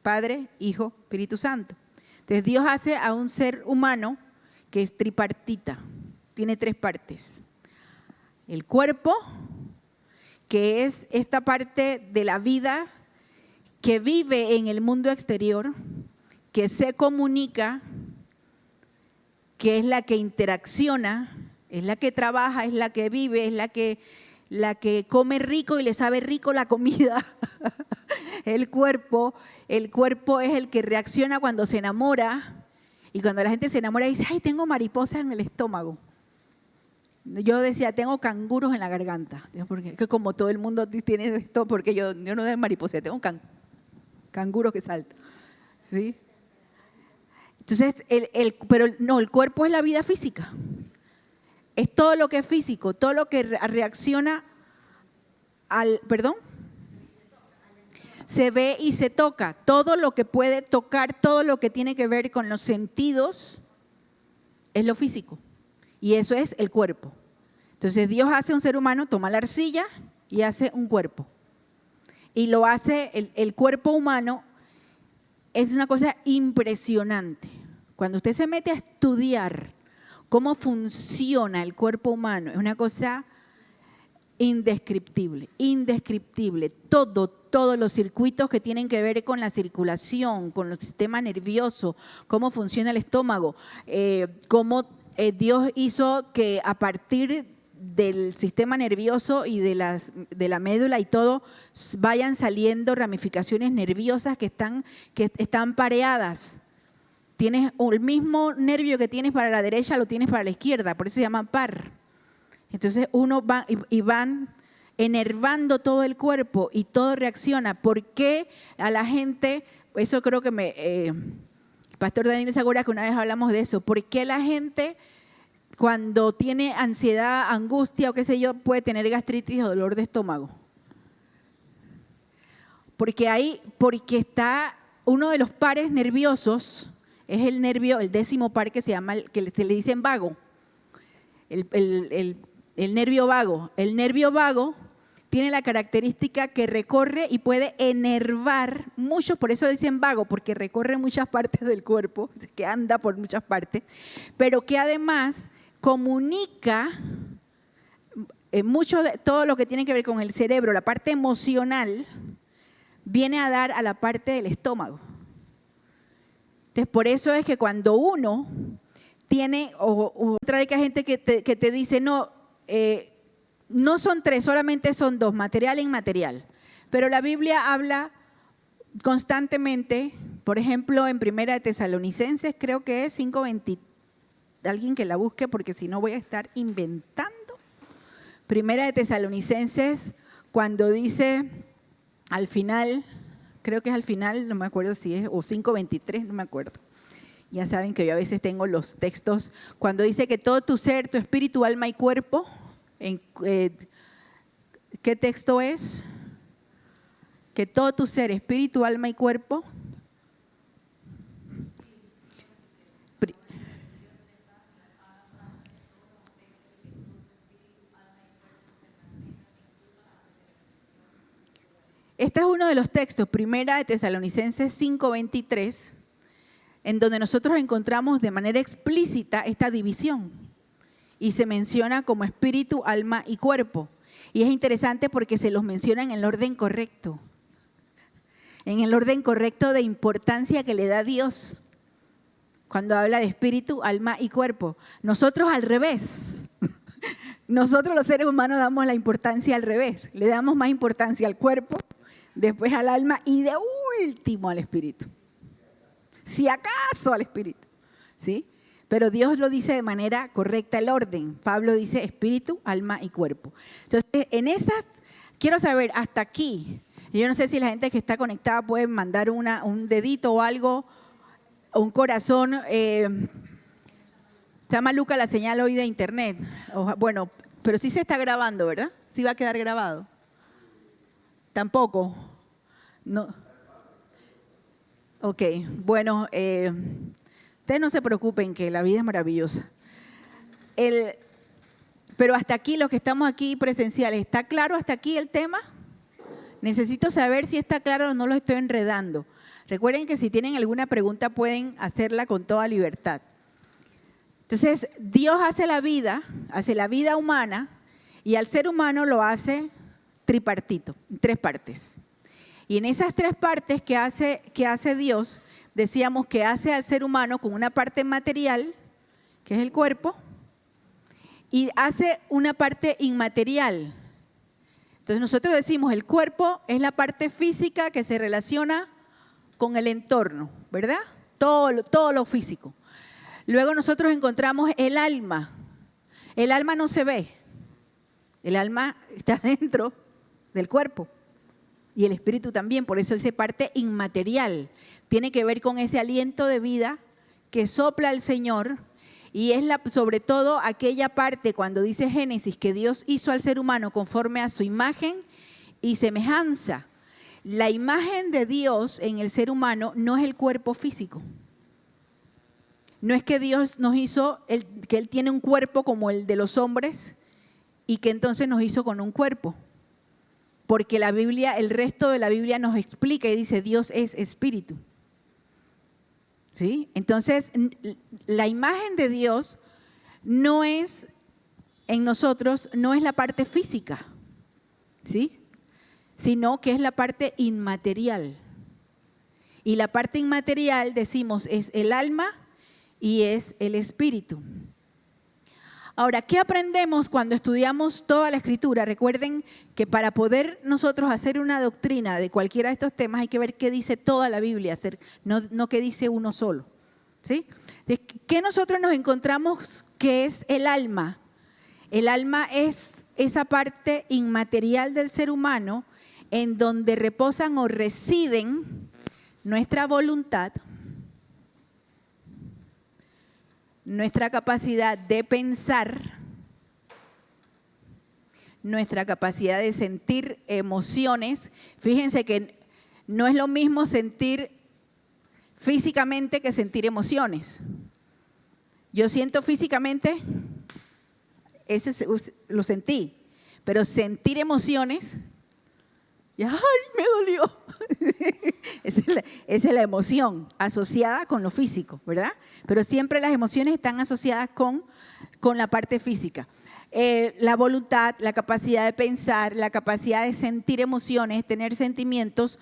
Padre, Hijo, Espíritu Santo. Entonces Dios hace a un ser humano que es tripartita, tiene 3 partes. El cuerpo, que es esta parte de la vida que vive en el mundo exterior, que se comunica, que es la que interacciona, es la que trabaja, es la que vive, es la que come rico y le sabe rico la comida. El cuerpo es el que reacciona cuando se enamora Y cuando la gente se enamora dice, ay, tengo mariposas en el estómago. Yo decía, tengo canguros en la garganta. Porque que como todo el mundo tiene esto, porque yo no tengo mariposas, tengo canguros que saltan. ¿Sí? Entonces, pero no, el cuerpo es la vida física. Es todo lo que es físico, todo lo que reacciona ¿perdón? Se ve y se toca. Todo lo que puede tocar, todo lo que tiene que ver con los sentidos, es lo físico. Y eso es el cuerpo. Entonces Dios hace un ser humano, toma la arcilla y hace un cuerpo. Y lo hace, el cuerpo humano es una cosa impresionante. Cuando usted se mete a estudiar cómo funciona el cuerpo humano, es una cosa indescriptible, indescriptible. Todos los circuitos que tienen que ver con la circulación, con el sistema nervioso, cómo funciona el estómago, cómo Dios hizo que a partir del sistema nervioso y de la médula y todo vayan saliendo ramificaciones nerviosas que están pareadas. Tienes el mismo nervio que tienes para la derecha, lo tienes para la izquierda, por eso se llama par. Entonces uno va y van enervando todo el cuerpo y todo reacciona. ¿Por qué a la gente, eso creo que Pastor Daniel se acuerda que una vez hablamos de eso, ¿por qué la gente cuando tiene ansiedad, angustia o qué sé yo, puede tener gastritis o dolor de estómago? Porque está uno de los pares nerviosos, es el nervio, el 10º par que se le dicen vago. El nervio vago. El nervio vago tiene la característica que recorre y puede enervar muchos, por eso dicen vago, porque recorre muchas partes del cuerpo, que anda por muchas partes, pero que además comunica mucho de todo lo que tiene que ver con el cerebro, la parte emocional, viene a dar a la parte del estómago. Entonces, por eso es que cuando uno tiene, o trae que hay gente que te dice, no son 3, solamente son 2, material e inmaterial. Pero la Biblia habla constantemente, por ejemplo, en 1 de Tesalonicenses, creo que es 5:20, alguien que la busque porque si no voy a estar inventando. 1 de Tesalonicenses, cuando dice al final, creo que es al final, no me acuerdo si es, o 5:23, no me acuerdo. Ya saben que yo a veces tengo los textos, cuando dice que todo tu ser, tu espíritu, alma y cuerpo, ¿qué texto es? Que todo tu ser, espíritu, alma y cuerpo. Este es uno de los textos, 1 de Tesalonicenses 5:23, en donde nosotros encontramos de manera explícita esta división y se menciona como espíritu, alma y cuerpo. Y es interesante porque se los menciona en el orden correcto, de importancia que le da Dios cuando habla de espíritu, alma y cuerpo. Nosotros al revés. Nosotros los seres humanos damos la importancia al revés. Le damos más importancia al cuerpo, después al alma y de último al espíritu. Si acaso al espíritu, ¿sí? Pero Dios lo dice de manera correcta el orden. Pablo dice espíritu, alma y cuerpo. Entonces, en esas, quiero saber hasta aquí. Yo no sé si la gente que está conectada puede mandar un dedito o algo, un corazón. Está maluca la señal hoy de internet. Bueno, pero sí se está grabando, ¿verdad? Sí va a quedar grabado. Tampoco. No. Ok, bueno, ustedes no se preocupen que la vida es maravillosa. Pero hasta aquí, los que estamos aquí presenciales, ¿está claro hasta aquí el tema? Necesito saber si está claro o no lo estoy enredando. Recuerden que si tienen alguna pregunta pueden hacerla con toda libertad. Entonces, Dios hace la vida humana y al ser humano lo hace tripartito, en 3 partes. Y en esas 3 partes que hace Dios, decíamos que hace al ser humano con una parte material, que es el cuerpo, y hace una parte inmaterial. Entonces nosotros decimos el cuerpo es la parte física que se relaciona con el entorno, ¿verdad? Todo lo físico. Luego nosotros encontramos el alma. El alma no se ve. El alma está dentro del cuerpo. Y el espíritu también, por eso dice parte inmaterial. Tiene que ver con ese aliento de vida que sopla el Señor. Y es sobre todo aquella parte cuando dice Génesis que Dios hizo al ser humano conforme a su imagen y semejanza. La imagen de Dios en el ser humano no es el cuerpo físico. No es que Dios nos hizo, que Él tiene un cuerpo como el de los hombres y que entonces nos hizo con un cuerpo. Porque la Biblia, el resto de la Biblia nos explica y dice Dios es espíritu. ¿Sí? Entonces, la imagen de Dios no es en nosotros, no es la parte física, ¿sí? Sino que es la parte inmaterial. Y la parte inmaterial, decimos, es el alma y es el espíritu. Ahora, ¿qué aprendemos cuando estudiamos toda la Escritura? Recuerden que para poder nosotros hacer una doctrina de cualquiera de estos temas hay que ver qué dice toda la Biblia, no qué dice uno solo. ¿Sí? ¿Qué nosotros nos encontramos que es el alma? El alma es esa parte inmaterial del ser humano en donde reposan o residen nuestra voluntad, nuestra capacidad de pensar, nuestra capacidad de sentir emociones. Fíjense que no es lo mismo sentir físicamente que sentir emociones. Yo siento físicamente, lo sentí, pero sentir emociones, ¡ay, me dolió! Esa es la emoción asociada con lo físico, ¿verdad? Pero siempre las emociones están asociadas con la parte física. La voluntad, la capacidad de pensar, la capacidad de sentir emociones, tener sentimientos.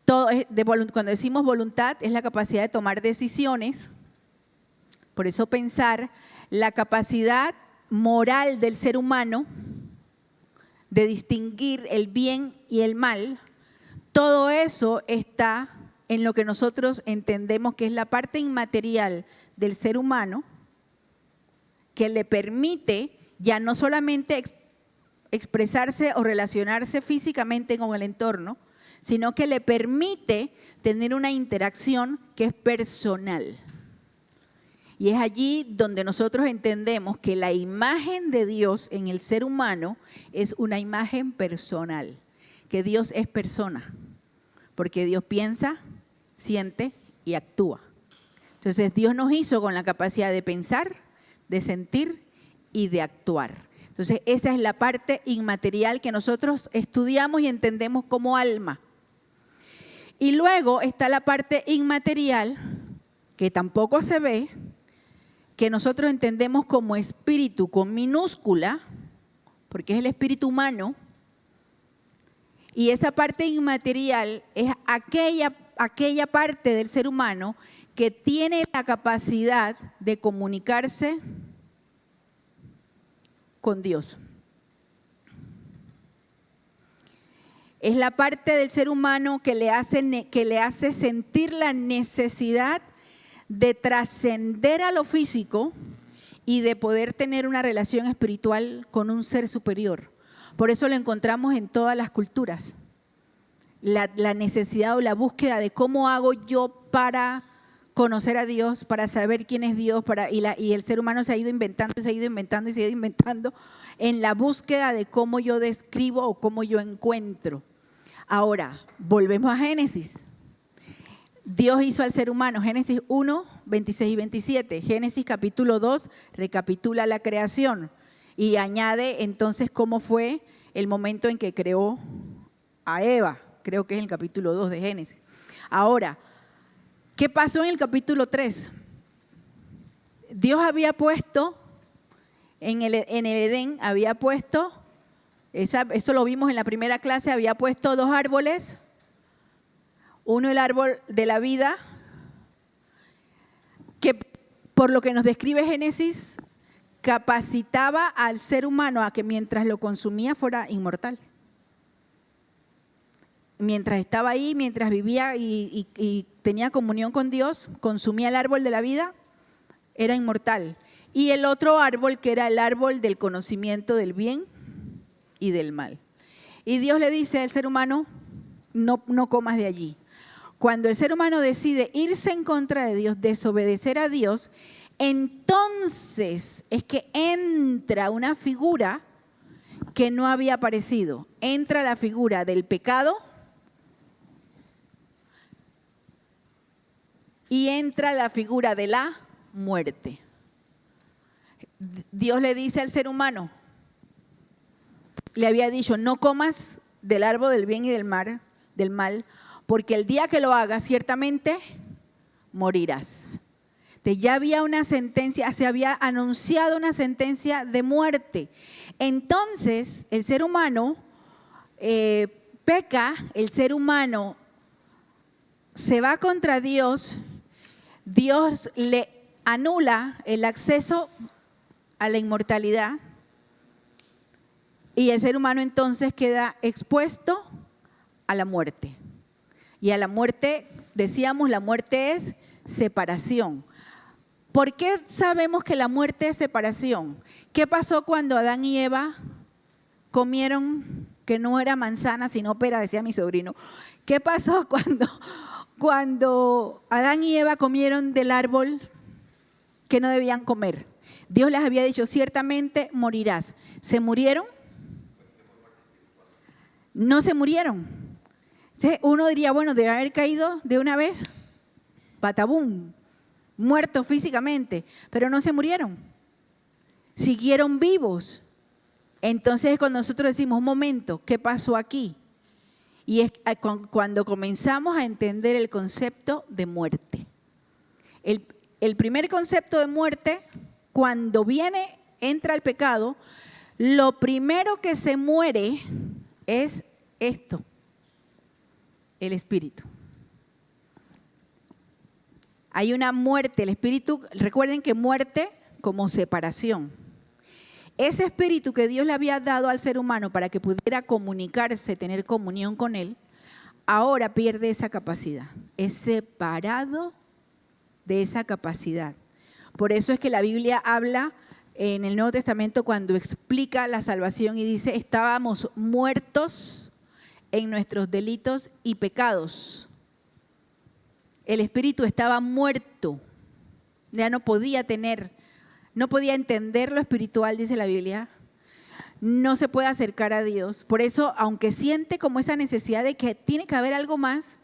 Cuando decimos voluntad, es la capacidad de tomar decisiones. Por eso pensar, la capacidad moral del ser humano de distinguir el bien y el mal. Todo eso está en lo que nosotros entendemos que es la parte inmaterial del ser humano que le permite ya no solamente expresarse o relacionarse físicamente con el entorno, sino que le permite tener una interacción que es personal. Y es allí donde nosotros entendemos que la imagen de Dios en el ser humano es una imagen personal, que Dios es persona, porque Dios piensa, siente y actúa. Entonces Dios nos hizo con la capacidad de pensar, de sentir y de actuar. Entonces esa es la parte inmaterial que nosotros estudiamos y entendemos como alma. Y luego está la parte inmaterial, que tampoco se ve, que nosotros entendemos como espíritu con minúscula, porque es el espíritu humano. Y esa parte inmaterial es aquella parte del ser humano que tiene la capacidad de comunicarse con Dios. Es la parte del ser humano que le hace sentir la necesidad de trascender a lo físico y de poder tener una relación espiritual con un ser superior. Por eso lo encontramos en todas las culturas. La necesidad o la búsqueda de cómo hago yo para conocer a Dios, para saber quién es Dios, y el ser humano se ha ido inventando en la búsqueda de cómo yo describo o cómo yo encuentro. Ahora, volvemos a Génesis. Dios hizo al ser humano, Génesis 1, 26 y 27. Génesis capítulo 2 recapitula la creación y añade entonces cómo fue el momento en que creó a Eva. Creo que es el capítulo 2 de Génesis. Ahora, ¿qué pasó en el capítulo 3? Dios había puesto, en el Edén, había puesto, eso lo vimos en la primera clase, había puesto 2 árboles. Uno, el árbol de la vida, que por lo que nos describe Génesis, capacitaba al ser humano a que mientras lo consumía fuera inmortal. Mientras estaba ahí, mientras vivía y tenía comunión con Dios, consumía el árbol de la vida, era inmortal. Y el otro árbol, que era el árbol del conocimiento del bien y del mal. Y Dios le dice al ser humano, no comas de allí. Cuando el ser humano decide irse en contra de Dios, desobedecer a Dios, entonces es que entra una figura que no había aparecido. Entra la figura del pecado y entra la figura de la muerte. Dios le dice al ser humano, le había dicho, no comas del árbol del bien y del mal, porque el día que lo hagas, ciertamente morirás. Ya había una sentencia, se había anunciado una sentencia de muerte. Entonces, el ser humano peca, el ser humano se va contra Dios, Dios le anula el acceso a la inmortalidad y el ser humano entonces queda expuesto a la muerte. Y a la muerte, decíamos, la muerte es separación. ¿Por qué sabemos que la muerte es separación? ¿Qué pasó cuando Adán y Eva comieron, que no era manzana sino pera, decía mi sobrino? ¿Qué pasó cuando Adán y Eva comieron del árbol que no debían comer? Dios les había dicho, ciertamente morirás. ¿Se murieron? No se murieron. Uno diría, bueno, debe haber caído de una vez, patabum, muertos físicamente, pero no se murieron, siguieron vivos. Entonces cuando nosotros decimos, un momento, ¿qué pasó aquí? Y es cuando comenzamos a entender el concepto de muerte. El primer concepto de muerte, cuando entra el pecado, lo primero que se muere es esto, el espíritu. Hay una muerte, el espíritu, recuerden que muerte como separación. Ese espíritu que Dios le había dado al ser humano para que pudiera comunicarse, tener comunión con él, ahora pierde esa capacidad. Es separado de esa capacidad. Por eso es que la Biblia habla en el Nuevo Testamento cuando explica la salvación y dice, estábamos muertos en nuestros delitos y pecados. El espíritu estaba muerto, ya no podía entender lo espiritual, dice la Biblia, no se puede acercar a Dios. Por eso, aunque siente como esa necesidad de que tiene que haber algo más,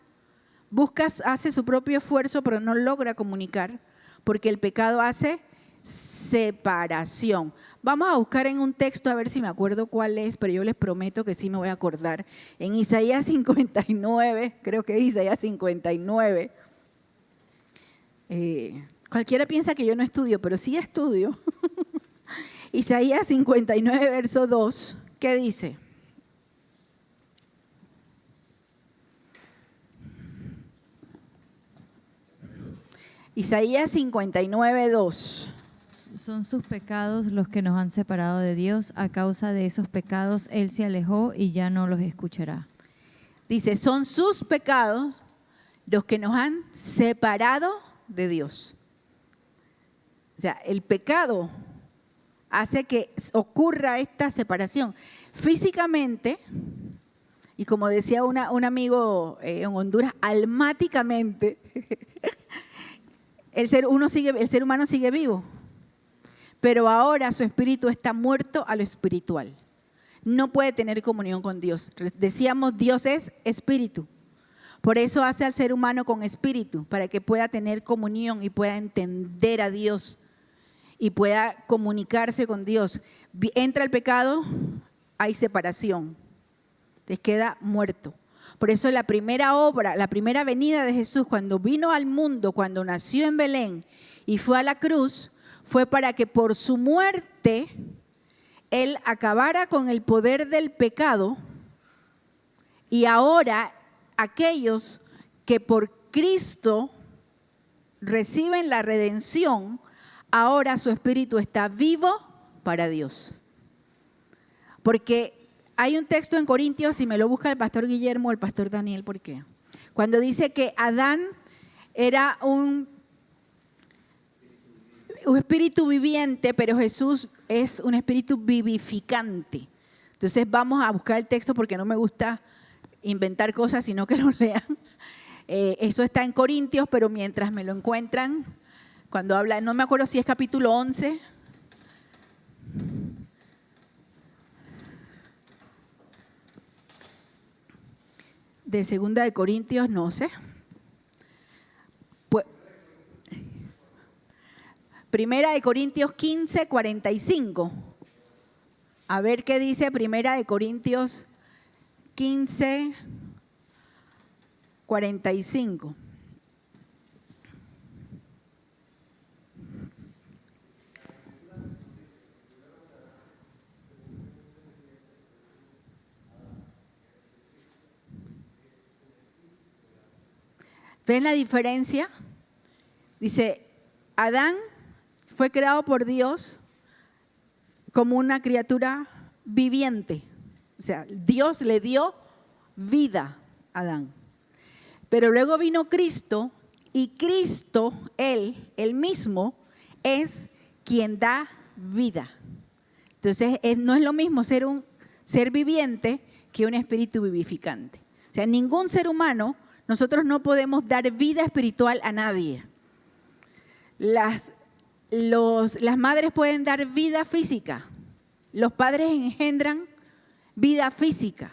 hace su propio esfuerzo, pero no logra comunicar, porque el pecado hace separación. Vamos a buscar en un texto a ver si me acuerdo cuál es, pero yo les prometo que sí me voy a acordar. En Isaías 59, creo que es Isaías 59. Cualquiera piensa que yo no estudio, pero sí estudio. Isaías 59, verso 2, ¿qué dice? Isaías 59, 2. Son sus pecados los que nos han separado de Dios. A causa de esos pecados, Él se alejó y ya no los escuchará. Dice, son sus pecados los que nos han separado de Dios. O sea, el pecado hace que ocurra esta separación. Físicamente, y como decía un amigo en Honduras, almáticamente, el ser humano sigue vivo. Pero ahora su espíritu está muerto a lo espiritual. No puede tener comunión con Dios. Decíamos, Dios es espíritu. Por eso hace al ser humano con espíritu, para que pueda tener comunión y pueda entender a Dios y pueda comunicarse con Dios. Entra el pecado, hay separación. Te queda muerto. Por eso la primera obra, la primera venida de Jesús, cuando vino al mundo, cuando nació en Belén y fue a la cruz, fue para que por su muerte Él acabara con el poder del pecado y ahora aquellos que por Cristo reciben la redención, ahora su espíritu está vivo para Dios. Porque hay un texto en Corintios, si me lo busca el pastor Guillermo o el pastor Daniel, ¿por qué? Cuando dice que Adán era un un espíritu viviente, pero Jesús es un espíritu vivificante. Entonces vamos a buscar el texto porque no me gusta inventar cosas, sino que lo lean. Eso está en Corintios, pero mientras me lo encuentran, cuando habla, no me acuerdo si es capítulo 11. De segunda de Corintios, no sé. Pues, primera de Corintios 15, 45. A ver qué dice Primera de Corintios 15, 45. ¿Ven la diferencia? Dice, Adán fue creado por Dios como una criatura viviente. O sea, Dios le dio vida a Adán. Pero luego vino Cristo y Cristo, Él mismo, es quien da vida. Entonces, no es lo mismo ser un ser viviente que un espíritu vivificante. O sea, ningún ser humano, nosotros no podemos dar vida espiritual a nadie. Las madres pueden dar vida física, los padres engendran vida física,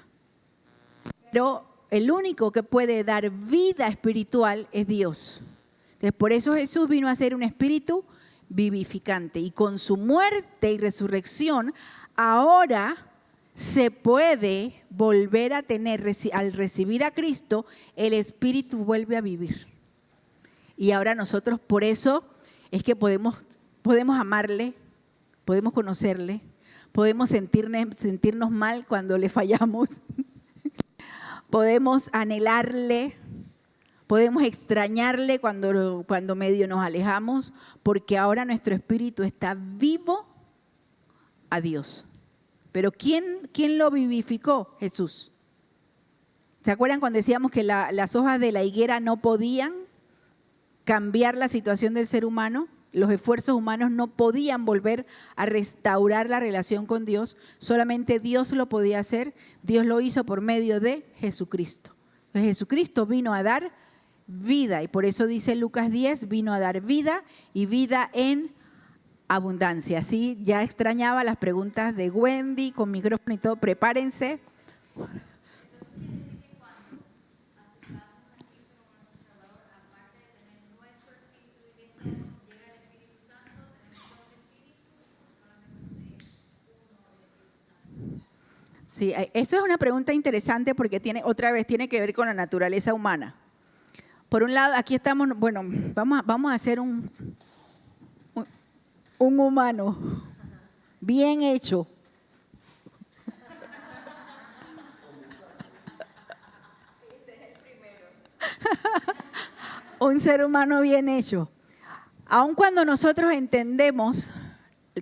pero el único que puede dar vida espiritual es Dios. Entonces, por eso Jesús vino a ser un espíritu vivificante y con su muerte y resurrección ahora se puede volver a tener, al recibir a Cristo, el espíritu vuelve a vivir. Y ahora nosotros por eso es que podemos amarle, podemos conocerle, podemos sentirnos mal cuando le fallamos, podemos anhelarle, podemos extrañarle cuando medio nos alejamos, porque ahora nuestro espíritu está vivo a Dios. Pero ¿quién lo vivificó? Jesús. ¿Se acuerdan cuando decíamos que las hojas de la higuera no podían cambiar la situación del ser humano? Los esfuerzos humanos no podían volver a restaurar la relación con Dios, solamente Dios lo podía hacer. Dios lo hizo por medio de Jesucristo. Entonces, Jesucristo vino a dar vida y por eso dice Lucas 10, vino a dar vida y vida en abundancia. Así ya extrañaba las preguntas de Wendy con micrófono y todo, prepárense. Sí, eso es una pregunta interesante porque tiene que ver con la naturaleza humana. Por un lado, aquí estamos, bueno, vamos a hacer un humano bien hecho. Un ser humano bien hecho. Aun cuando nosotros entendemos,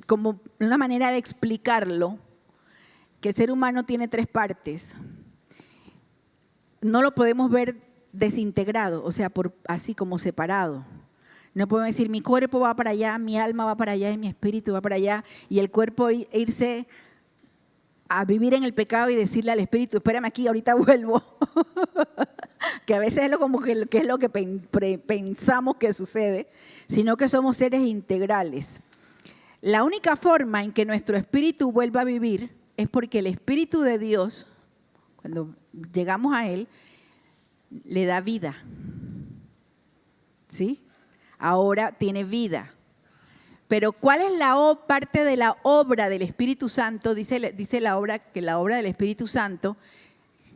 como una manera de explicarlo, que el ser humano tiene 3 partes, no lo podemos ver desintegrado, o sea, así como separado. No podemos decir mi cuerpo va para allá, mi alma va para allá y mi espíritu va para allá, y el cuerpo irse a vivir en el pecado y decirle al espíritu, espérame aquí, ahorita vuelvo. Que a veces es lo que pensamos que sucede, sino que somos seres integrales. La única forma en que nuestro espíritu vuelva a vivir es porque el Espíritu de Dios, cuando llegamos a Él, le da vida. ¿Sí? Ahora tiene vida. Pero ¿cuál es parte de la obra del Espíritu Santo? Dice la obra del Espíritu Santo,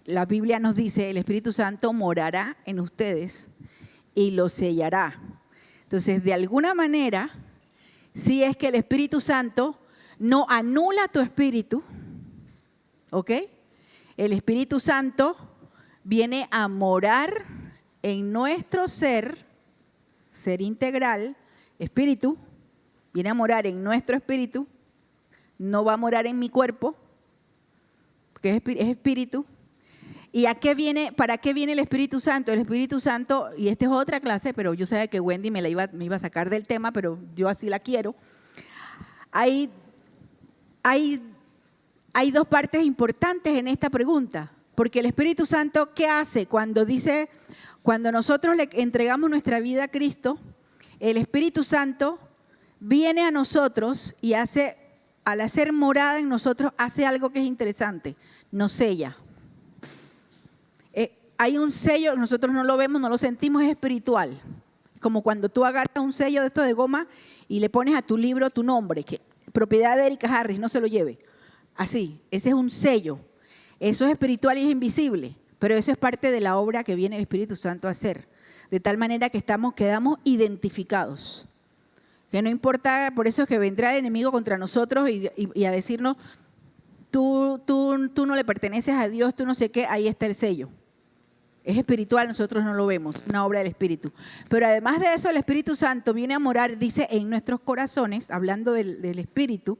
la Biblia nos dice, el Espíritu Santo morará en ustedes y los sellará. Entonces, de alguna manera, si es que el Espíritu Santo no anula tu espíritu, ¿ok? El Espíritu Santo viene a morar en nuestro ser integral, espíritu, viene a morar en nuestro espíritu, no va a morar en mi cuerpo, porque es espíritu, ¿Y para qué viene el Espíritu Santo? El Espíritu Santo, y esta es otra clase, pero yo sabía que Wendy me iba a sacar del tema, pero yo así la quiero. Hay dos partes importantes en esta pregunta, porque el Espíritu Santo, ¿qué hace? Cuando nosotros le entregamos nuestra vida a Cristo, el Espíritu Santo viene a nosotros y al hacer morada en nosotros, hace algo que es interesante, nos sella. Hay un sello, nosotros no lo vemos, no lo sentimos, es espiritual. Como cuando tú agarras un sello de esto de goma y le pones a tu libro tu nombre, que propiedad de Erika Harris, no se lo lleve. Así, ese es un sello. Eso es espiritual y es invisible, pero eso es parte de la obra que viene el Espíritu Santo a hacer. De tal manera que quedamos identificados. Que no importa, por eso es que vendrá el enemigo contra nosotros y a decirnos, tú no le perteneces a Dios, tú no sé qué, ahí está el sello. Es espiritual, nosotros no lo vemos, una obra del Espíritu. Pero además de eso, el Espíritu Santo viene a morar, dice, en nuestros corazones, hablando del Espíritu,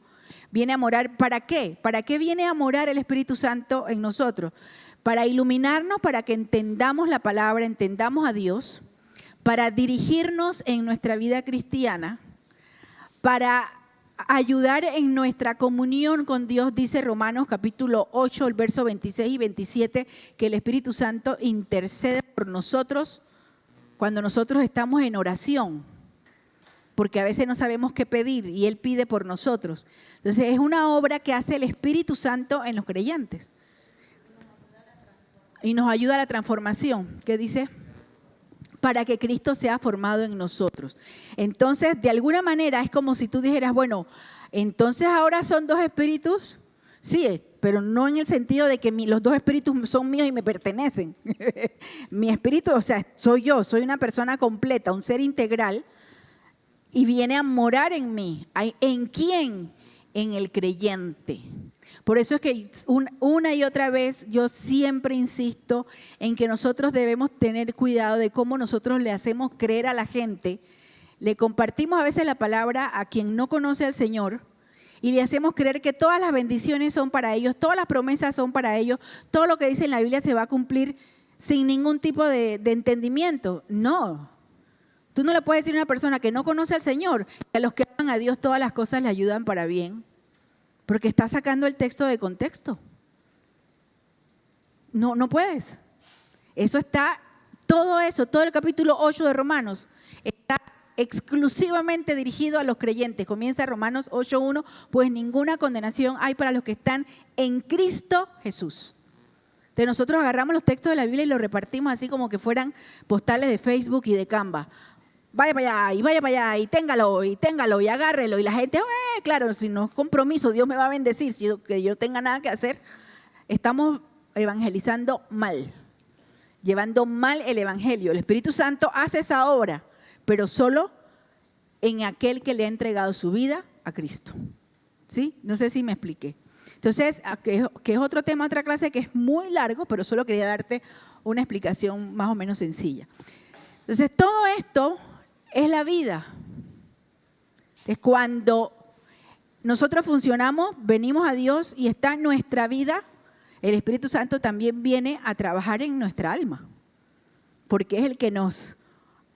viene a morar, ¿para qué? ¿Para qué viene a morar el Espíritu Santo en nosotros? Para iluminarnos, para que entendamos la palabra, entendamos a Dios, para dirigirnos en nuestra vida cristiana, para ayudar en nuestra comunión con Dios, dice Romanos capítulo 8, el verso 26 y 27, que el Espíritu Santo intercede por nosotros cuando nosotros estamos en oración, porque a veces no sabemos qué pedir y Él pide por nosotros. Entonces es una obra que hace el Espíritu Santo en los creyentes y nos ayuda a la transformación, ¿qué dice? Para que Cristo sea formado en nosotros. Entonces, de alguna manera es como si tú dijeras, bueno, entonces ahora son dos espíritus, sí, pero no en el sentido de que los dos espíritus son míos y me pertenecen. Mi espíritu, o sea, soy yo, soy una persona completa, un ser integral, y viene a morar en mí. ¿En quién? En el creyente. Por eso es que una y otra vez yo siempre insisto en que nosotros debemos tener cuidado de cómo nosotros le hacemos creer a la gente. Le compartimos a veces la palabra a quien no conoce al Señor y le hacemos creer que todas las bendiciones son para ellos, todas las promesas son para ellos, todo lo que dice en la Biblia se va a cumplir sin ningún tipo de entendimiento. No. Tú no le puedes decir a una persona que no conoce al Señor que a los que aman a Dios todas las cosas le ayudan para bien. Porque está sacando el texto de contexto. No puedes. Todo el capítulo 8 de Romanos está exclusivamente dirigido a los creyentes. Comienza Romanos 8:1, pues ninguna condenación hay para los que están en Cristo Jesús. Entonces nosotros agarramos los textos de la Biblia y los repartimos así como que fueran postales de Facebook y de Canva. Vaya para allá, y téngalo, y agárrelo. Y la gente, claro, si no es compromiso, Dios me va a bendecir. Si yo tenga nada que hacer, estamos evangelizando mal, llevando mal el evangelio. El Espíritu Santo hace esa obra, pero solo en aquel que le ha entregado su vida a Cristo. ¿Sí? No sé si me expliqué. Entonces, que es otro tema, otra clase que es muy largo, pero solo quería darte una explicación más o menos sencilla. Entonces, todo esto es la vida. Es cuando nosotros funcionamos, venimos a Dios y está en nuestra vida, el Espíritu Santo también viene a trabajar en nuestra alma, porque es el que nos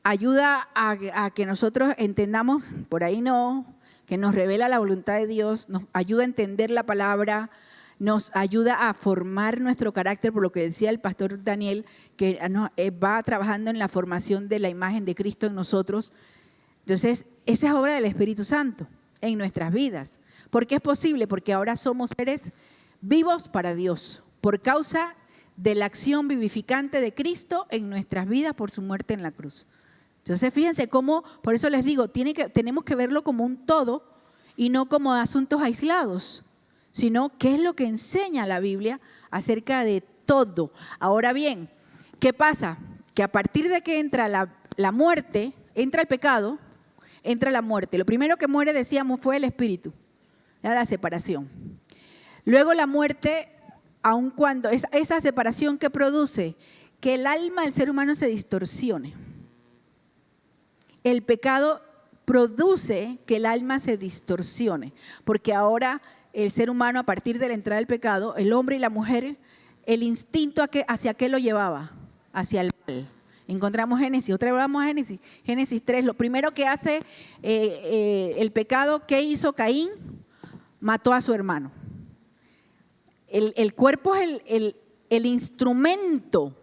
ayuda a que nosotros entendamos, por ahí no, que nos revela la voluntad de Dios, nos ayuda a entender la palabra, nos ayuda a formar nuestro carácter, por lo que decía el pastor Daniel, que va trabajando en la formación de la imagen de Cristo en nosotros. Entonces, esa es obra del Espíritu Santo en nuestras vidas. ¿Por qué es posible? Porque ahora somos seres vivos para Dios, por causa de la acción vivificante de Cristo en nuestras vidas por su muerte en la cruz. Entonces, fíjense cómo, por eso les digo, tenemos que verlo como un todo y no como asuntos aislados, sino qué es lo que enseña la Biblia acerca de todo. Ahora bien, ¿qué pasa? Que a partir de que entra la muerte, entra el pecado, entra la muerte. Lo primero que muere, decíamos, fue el espíritu, era la separación. Luego la muerte, aun cuando esa separación que produce, que el alma del ser humano se distorsione. El pecado produce que el alma se distorsione, porque ahora el ser humano, a partir de la entrada del pecado, el hombre y la mujer el instinto hacia qué lo llevaba, hacia el mal. Encontramos Génesis, otra vez vamos a Génesis, Génesis 3. Lo primero que hace el pecado, ¿qué hizo Caín? Mató a su hermano. El cuerpo es el instrumento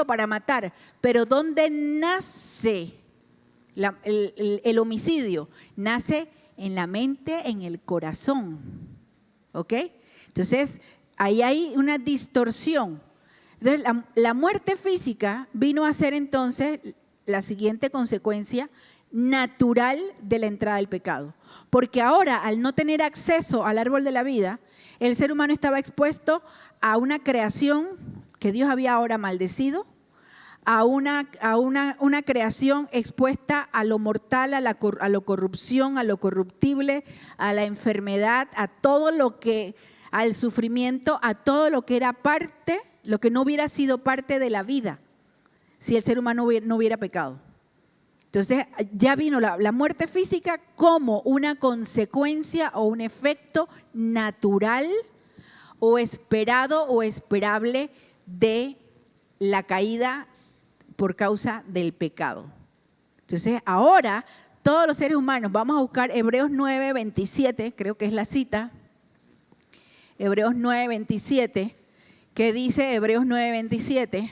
para matar, pero ¿dónde nace el homicidio? Nace en la mente, en el corazón, ¿ok? Entonces, ahí hay una distorsión. Entonces, la muerte física vino a ser entonces la siguiente consecuencia natural de la entrada del pecado. Porque ahora, al no tener acceso al árbol de la vida, el ser humano estaba expuesto a una creación que Dios había ahora maldecido, a una creación expuesta a lo mortal, a la corrupción, a lo corruptible, a la enfermedad, a todo lo que, al sufrimiento, a todo lo que era parte, lo que no hubiera sido parte de la vida si el ser humano no hubiera pecado. Entonces ya vino la muerte física como una consecuencia o un efecto natural o esperado o esperable de la caída por causa del pecado. Entonces ahora todos los seres humanos, vamos a buscar Hebreos 9:27, creo que es la cita, Hebreos 9:27, que dice Hebreos 9:27.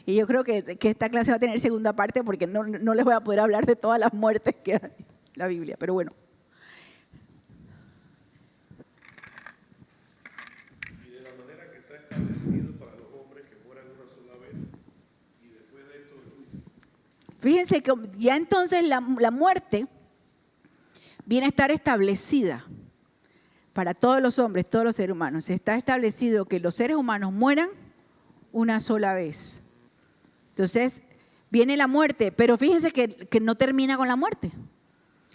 Y yo creo que esta clase va a tener segunda parte porque no les voy a poder hablar de todas las muertes que hay en la Biblia, pero bueno. Y de la manera que está establecido para los hombres que mueran una sola vez y después de esto el juicio. Fíjense que ya entonces la muerte viene a estar establecida para todos los hombres, todos los seres humanos. Está establecido que los seres humanos mueran una sola vez. Entonces, viene la muerte, pero fíjense que no termina con la muerte,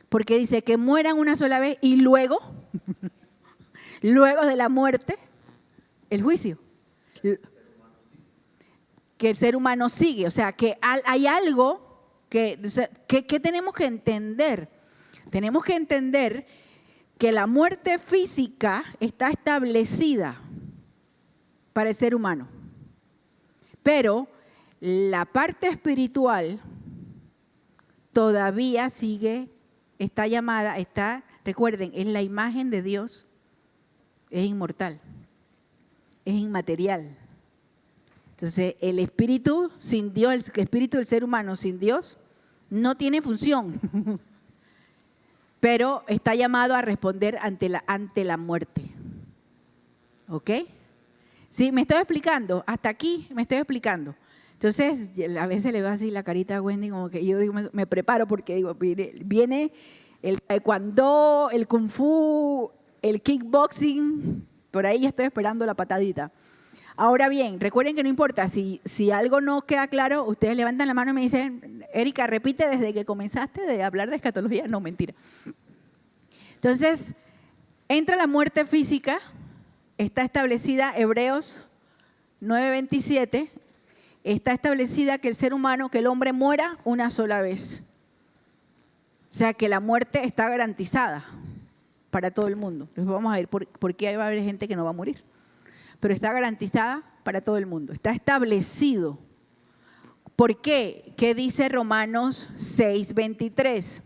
porque dice que mueran una sola vez y luego, luego de la muerte, el juicio. Que el ser humano sigue, o sea, que hay algo que tenemos que entender. Tenemos que entender que la muerte física está establecida para el ser humano. Pero la parte espiritual todavía sigue, está llamada, recuerden, es la imagen de Dios, es inmortal, es inmaterial. Entonces, el espíritu sin Dios, el espíritu del ser humano sin Dios, no tiene función, pero está llamado a responder ante la muerte. ¿Ok? Sí, me estoy explicando, hasta aquí me estoy explicando. Entonces, a veces le veo así la carita a Wendy, como que yo digo, me preparo porque digo, viene el taekwondo, el kung fu, el kickboxing, por ahí estoy esperando la patadita. Ahora bien, recuerden que no importa, si algo no queda claro, ustedes levantan la mano y me dicen, Erika, repite desde que comenzaste de hablar de escatología. No, mentira. Entonces, entra la muerte física, está establecida, Hebreos 9:27, está establecida que el ser humano, que el hombre muera una sola vez. O sea, que la muerte está garantizada para todo el mundo. Entonces vamos a ver por qué va a haber gente que no va a morir. Pero está garantizada para todo el mundo. Está establecido. ¿Por qué? ¿Qué dice Romanos 6:23?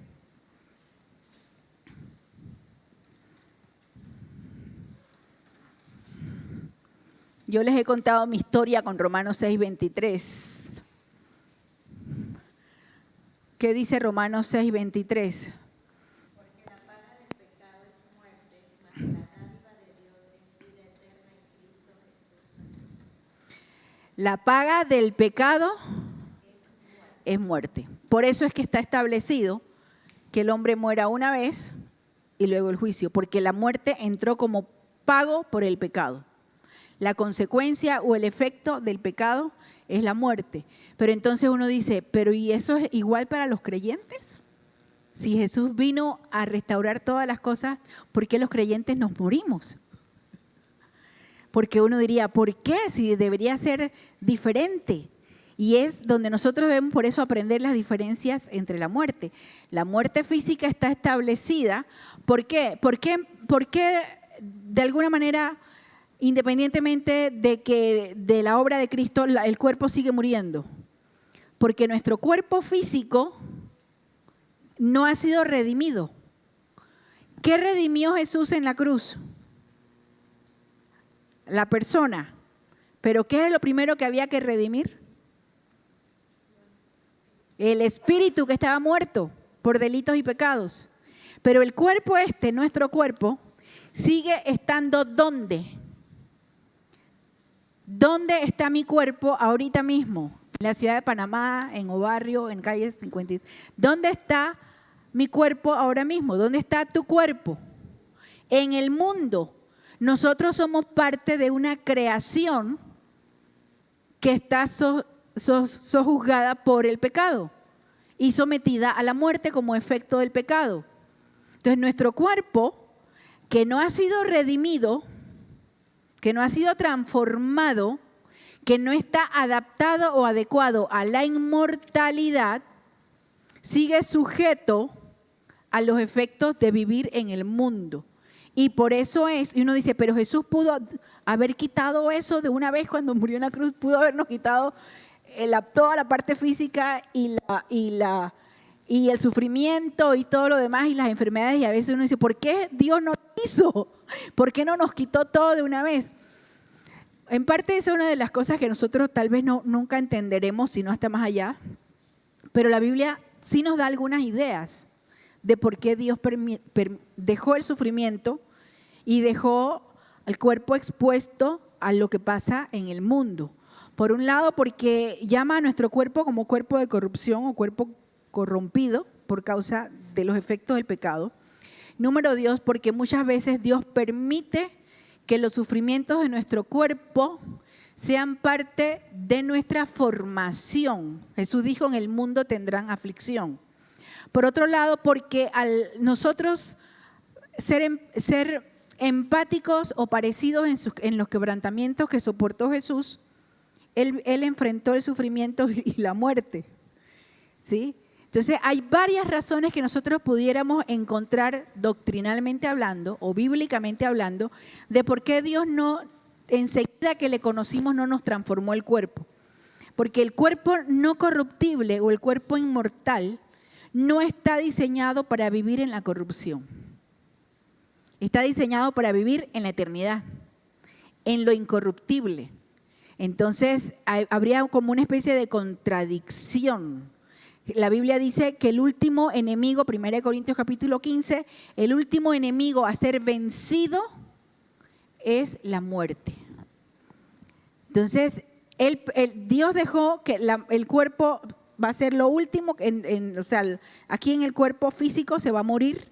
Yo les he contado mi historia con Romanos 6:23. ¿Qué dice Romanos 6:23? Porque la paga del pecado es muerte, mas la dádiva de Dios es vida eterna en Cristo Jesús. La paga del pecado es muerte. Por eso es que está establecido que el hombre muera una vez y luego el juicio, porque la muerte entró como pago por el pecado. La consecuencia o el efecto del pecado es la muerte. Pero entonces uno dice, ¿pero y eso es igual para los creyentes? Si Jesús vino a restaurar todas las cosas, ¿por qué los creyentes nos morimos? Porque uno diría, ¿por qué? Si debería ser diferente. Y es donde nosotros debemos por eso aprender las diferencias entre la muerte. La muerte física está establecida. ¿Por qué? ¿Por qué de alguna manera, independientemente de la obra de Cristo, el cuerpo sigue muriendo. Porque nuestro cuerpo físico no ha sido redimido. ¿Qué redimió Jesús en la cruz? La persona. ¿Pero qué es lo primero que había que redimir? El espíritu que estaba muerto por delitos y pecados. Pero el cuerpo nuestro cuerpo, sigue estando ¿dónde? ¿Dónde está mi cuerpo ahorita mismo? En la ciudad de Panamá, en Obarrio, en calle 50. ¿Dónde está mi cuerpo ahora mismo? ¿Dónde está tu cuerpo? En el mundo. Nosotros somos parte de una creación que está sojuzgada por el pecado y sometida a la muerte como efecto del pecado. Entonces, nuestro cuerpo, que no ha sido redimido, que no ha sido transformado, que no está adaptado o adecuado a la inmortalidad, sigue sujeto a los efectos de vivir en el mundo. Y por eso y uno dice, pero Jesús pudo haber quitado eso de una vez cuando murió en la cruz, pudo habernos quitado toda la parte física y el sufrimiento y todo lo demás y las enfermedades, y a veces uno dice, ¿por qué Dios no lo hizo? ¿Por qué no nos quitó todo de una vez? En parte esa es una de las cosas que nosotros tal vez nunca entenderemos, si no hasta más allá, pero la Biblia sí nos da algunas ideas de por qué Dios dejó el sufrimiento y dejó al cuerpo expuesto a lo que pasa en el mundo. Por un lado, porque llama a nuestro cuerpo como cuerpo de corrupción o cuerpo corrompido por causa de los efectos del pecado. Número 2, porque muchas veces Dios permite que los sufrimientos de nuestro cuerpo sean parte de nuestra formación. Jesús dijo, en el mundo tendrán aflicción. Por otro lado, porque al nosotros ser empáticos o parecidos en los quebrantamientos que soportó Jesús, Él enfrentó el sufrimiento y la muerte, ¿sí? Entonces, hay varias razones que nosotros pudiéramos encontrar doctrinalmente hablando o bíblicamente hablando de por qué Dios enseguida que le conocimos, no nos transformó el cuerpo. Porque el cuerpo no corruptible o el cuerpo inmortal no está diseñado para vivir en la corrupción. Está diseñado para vivir en la eternidad, en lo incorruptible. Entonces, habría como una especie de contradicción. La Biblia dice que el último enemigo, 1 Corintios capítulo 15, el último enemigo a ser vencido es la muerte. Entonces, Dios dejó que el cuerpo va a ser lo último, o sea, aquí en el cuerpo físico se va a morir.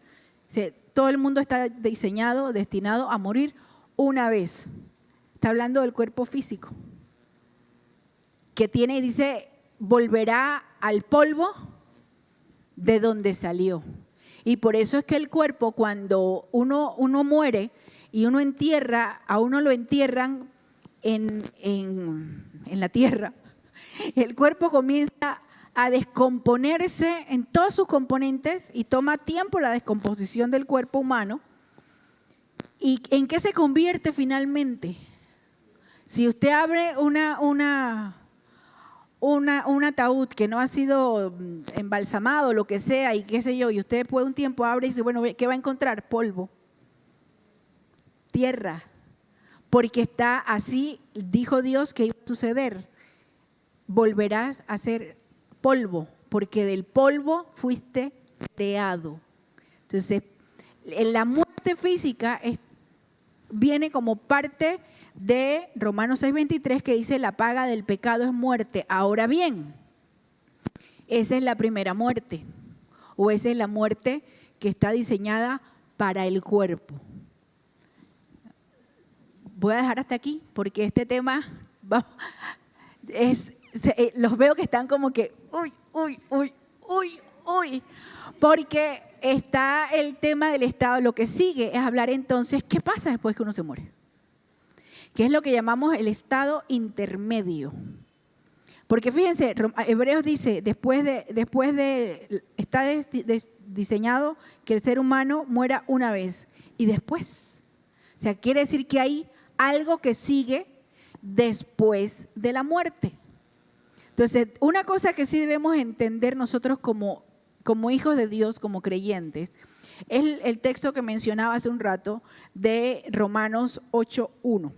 Todo el mundo está destinado a morir una vez. Está hablando del cuerpo físico. Que dice, volverá al polvo de donde salió. Y por eso es que el cuerpo, cuando uno muere y uno entierra, a uno lo entierran en la tierra, el cuerpo comienza a descomponerse en todos sus componentes y toma tiempo la descomposición del cuerpo humano. ¿Y en qué se convierte finalmente? Si usted abre un ataúd que no ha sido embalsamado, lo que sea, y qué sé yo, y usted después de un tiempo abre y dice, bueno, ¿qué va a encontrar? Polvo, tierra, porque está así, dijo Dios que iba a suceder. Volverás a ser polvo, porque del polvo fuiste creado. Entonces, la muerte física viene como parte de Romanos 6:23, que dice la paga del pecado es muerte. Ahora bien, esa es la primera muerte, o esa es la muerte que está diseñada para el cuerpo. Voy a dejar hasta aquí porque este tema los veo que están como que uy, porque está el tema del estado. Lo que sigue es hablar entonces qué pasa después que uno se muere, que es lo que llamamos el estado intermedio. Porque fíjense, Hebreos dice, está diseñado que el ser humano muera una vez y después. O sea, quiere decir que hay algo que sigue después de la muerte. Entonces, una cosa que sí debemos entender nosotros como hijos de Dios, como creyentes, es el texto que mencionaba hace un rato de Romanos 8:1.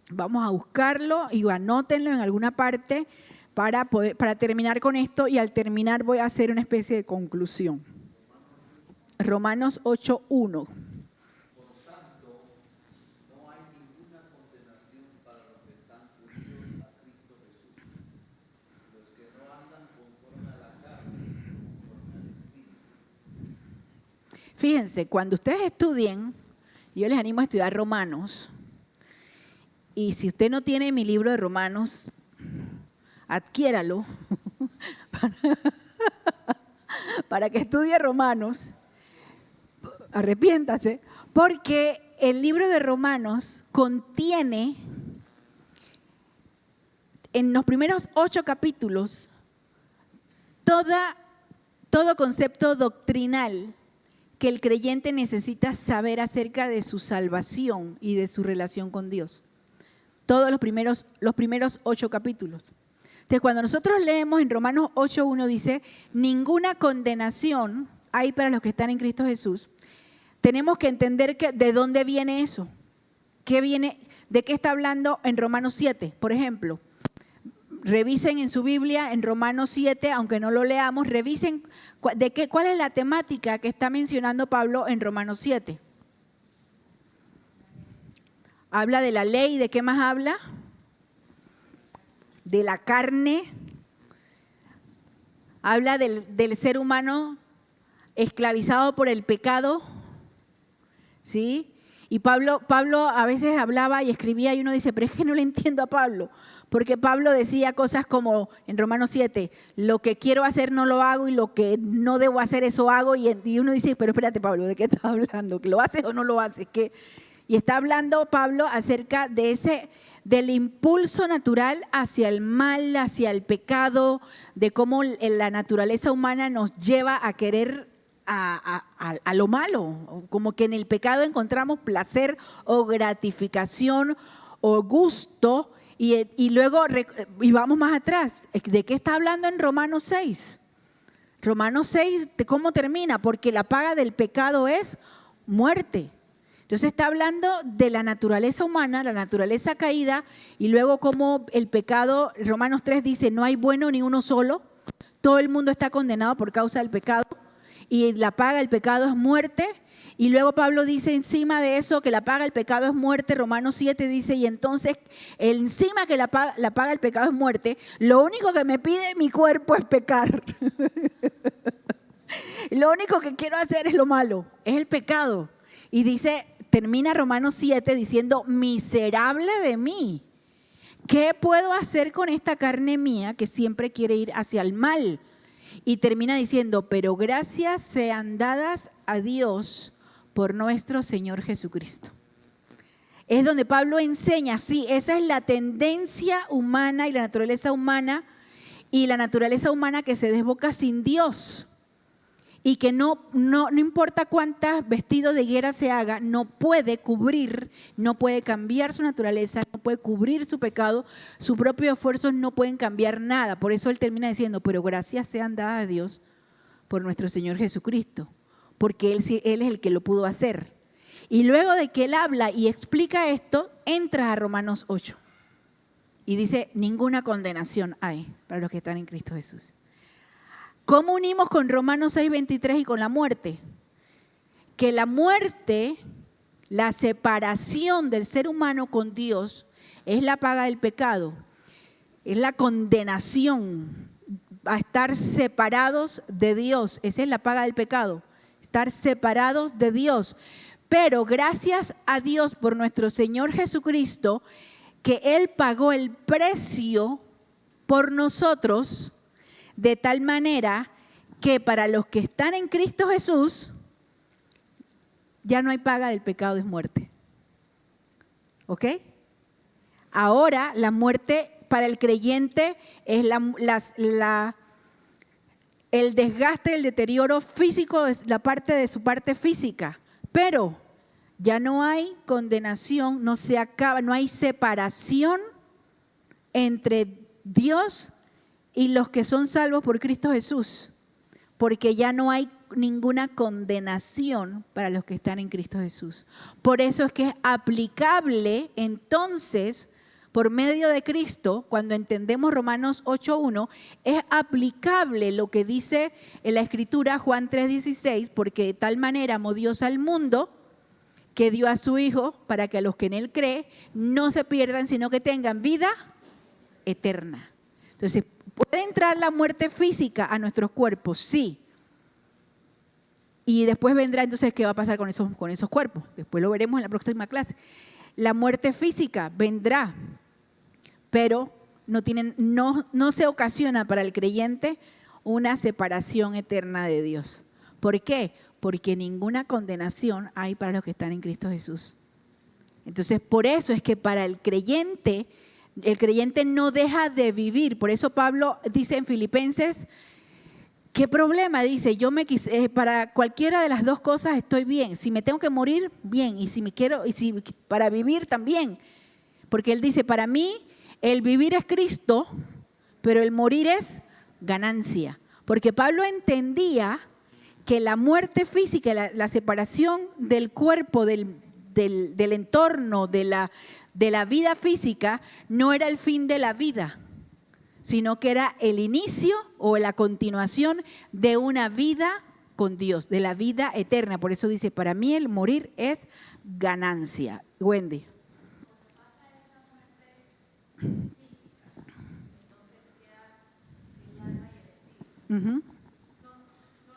Vamos a buscarlo y anótenlo en alguna parte para terminar con esto, y al terminar voy a hacer una especie de conclusión. Romanos 8:1. Fíjense, cuando ustedes estudien, yo les animo a estudiar Romanos, y si usted no tiene mi libro de Romanos, adquiéralo para que estudie Romanos, arrepiéntase, porque el libro de Romanos contiene en los primeros 8 capítulos todo concepto doctrinal que el creyente necesita saber acerca de su salvación y de su relación con Dios. Todos los primeros 8 capítulos. Entonces, cuando nosotros leemos en Romanos 8:1 dice, ninguna condenación hay para los que están en Cristo Jesús. Tenemos que entender de dónde viene eso. ¿De qué está hablando en Romanos 7? Por ejemplo, revisen en su Biblia, en Romanos 7, aunque no lo leamos, revisen cuál es la temática que está mencionando Pablo en Romanos 7. Habla de la ley, ¿de qué más habla? De la carne. Habla del ser humano esclavizado por el pecado, ¿sí? Y Pablo a veces hablaba y escribía y uno dice, pero es que no le entiendo a Pablo, porque Pablo decía cosas como en Romanos 7, lo que quiero hacer no lo hago y lo que no debo hacer eso hago, y uno dice, pero espérate Pablo, ¿de qué estás hablando? ¿Que lo haces o no lo haces? Y está hablando Pablo acerca del impulso natural hacia el mal, hacia el pecado, de cómo la naturaleza humana nos lleva a querer a lo malo, como que en el pecado encontramos placer o gratificación o gusto, y luego y vamos más atrás. ¿De qué está hablando en Romanos 6? Romanos 6, ¿cómo termina? Porque la paga del pecado es muerte. Entonces está hablando de la naturaleza humana, la naturaleza caída, y luego como el pecado, Romanos 3 dice, no hay bueno ni uno solo, todo el mundo está condenado por causa del pecado, y la paga del pecado es muerte. Y luego Pablo dice encima de eso que la paga del pecado es muerte. Romanos 7 dice, y entonces encima que la paga del pecado es muerte, lo único que me pide mi cuerpo es pecar. Lo único que quiero hacer es lo malo, es el pecado. Y dice, termina Romanos 7 diciendo, miserable de mí, ¿qué puedo hacer con esta carne mía que siempre quiere ir hacia el mal? Y termina diciendo, pero gracias sean dadas a Dios por nuestro Señor Jesucristo. Es donde Pablo enseña, sí, esa es la tendencia humana y la naturaleza humana que se desboca sin Dios. Y que no importa cuántos vestidos de guerra se haga, no puede cubrir, no puede cambiar su naturaleza, no puede cubrir su pecado, sus propios esfuerzos no pueden cambiar nada. Por eso él termina diciendo, pero gracias sean dadas a Dios por nuestro Señor Jesucristo, porque él es el que lo pudo hacer. Y luego de que él habla y explica esto, entra a Romanos 8 y dice, ninguna condenación hay para los que están en Cristo Jesús. ¿Cómo unimos con Romanos 6:23 y con la muerte? Que la muerte, la separación del ser humano con Dios, es la paga del pecado, es la condenación a estar separados de Dios. Esa es la paga del pecado, estar separados de Dios. Pero gracias a Dios por nuestro Señor Jesucristo, que Él pagó el precio por nosotros, de tal manera que para los que están en Cristo Jesús, ya no hay paga del pecado, es muerte. ¿Ok? Ahora la muerte para el creyente es el desgaste, el deterioro físico, es la parte de su parte física. Pero Ya no hay condenación, no se acaba, no hay separación entre Dios y los que son salvos por Cristo Jesús, porque ya no hay ninguna condenación para los que están en Cristo Jesús. Por eso es que es aplicable entonces, por medio de Cristo, cuando entendemos Romanos 8:1, es aplicable lo que dice en la Escritura Juan 3:16, porque de tal manera amó Dios al mundo que dio a su Hijo para que a los que en Él creen no se pierdan, sino que tengan vida eterna. Entonces, ¿puede entrar la muerte física a nuestros cuerpos? Sí. Y después vendrá entonces qué va a pasar con esos cuerpos. Después lo veremos en la próxima clase. La muerte física vendrá, pero no se ocasiona para el creyente una separación eterna de Dios. ¿Por qué? Porque ninguna condenación hay para los que están en Cristo Jesús. Entonces, por eso es que para el creyente no deja de vivir. Por eso Pablo dice en Filipenses, ¿qué problema? Dice, para cualquiera de las dos cosas estoy bien. Si me tengo que morir, bien. Y si para vivir también. Porque él dice, para mí el vivir es Cristo, pero el morir es ganancia. Porque Pablo entendía que la muerte física, la separación del cuerpo, del entorno, de la vida física, no era el fin de la vida, sino que era el inicio o la continuación de una vida con Dios, de la vida eterna. Por eso dice, para mí el morir es ganancia. Wendy. Uh-huh. Son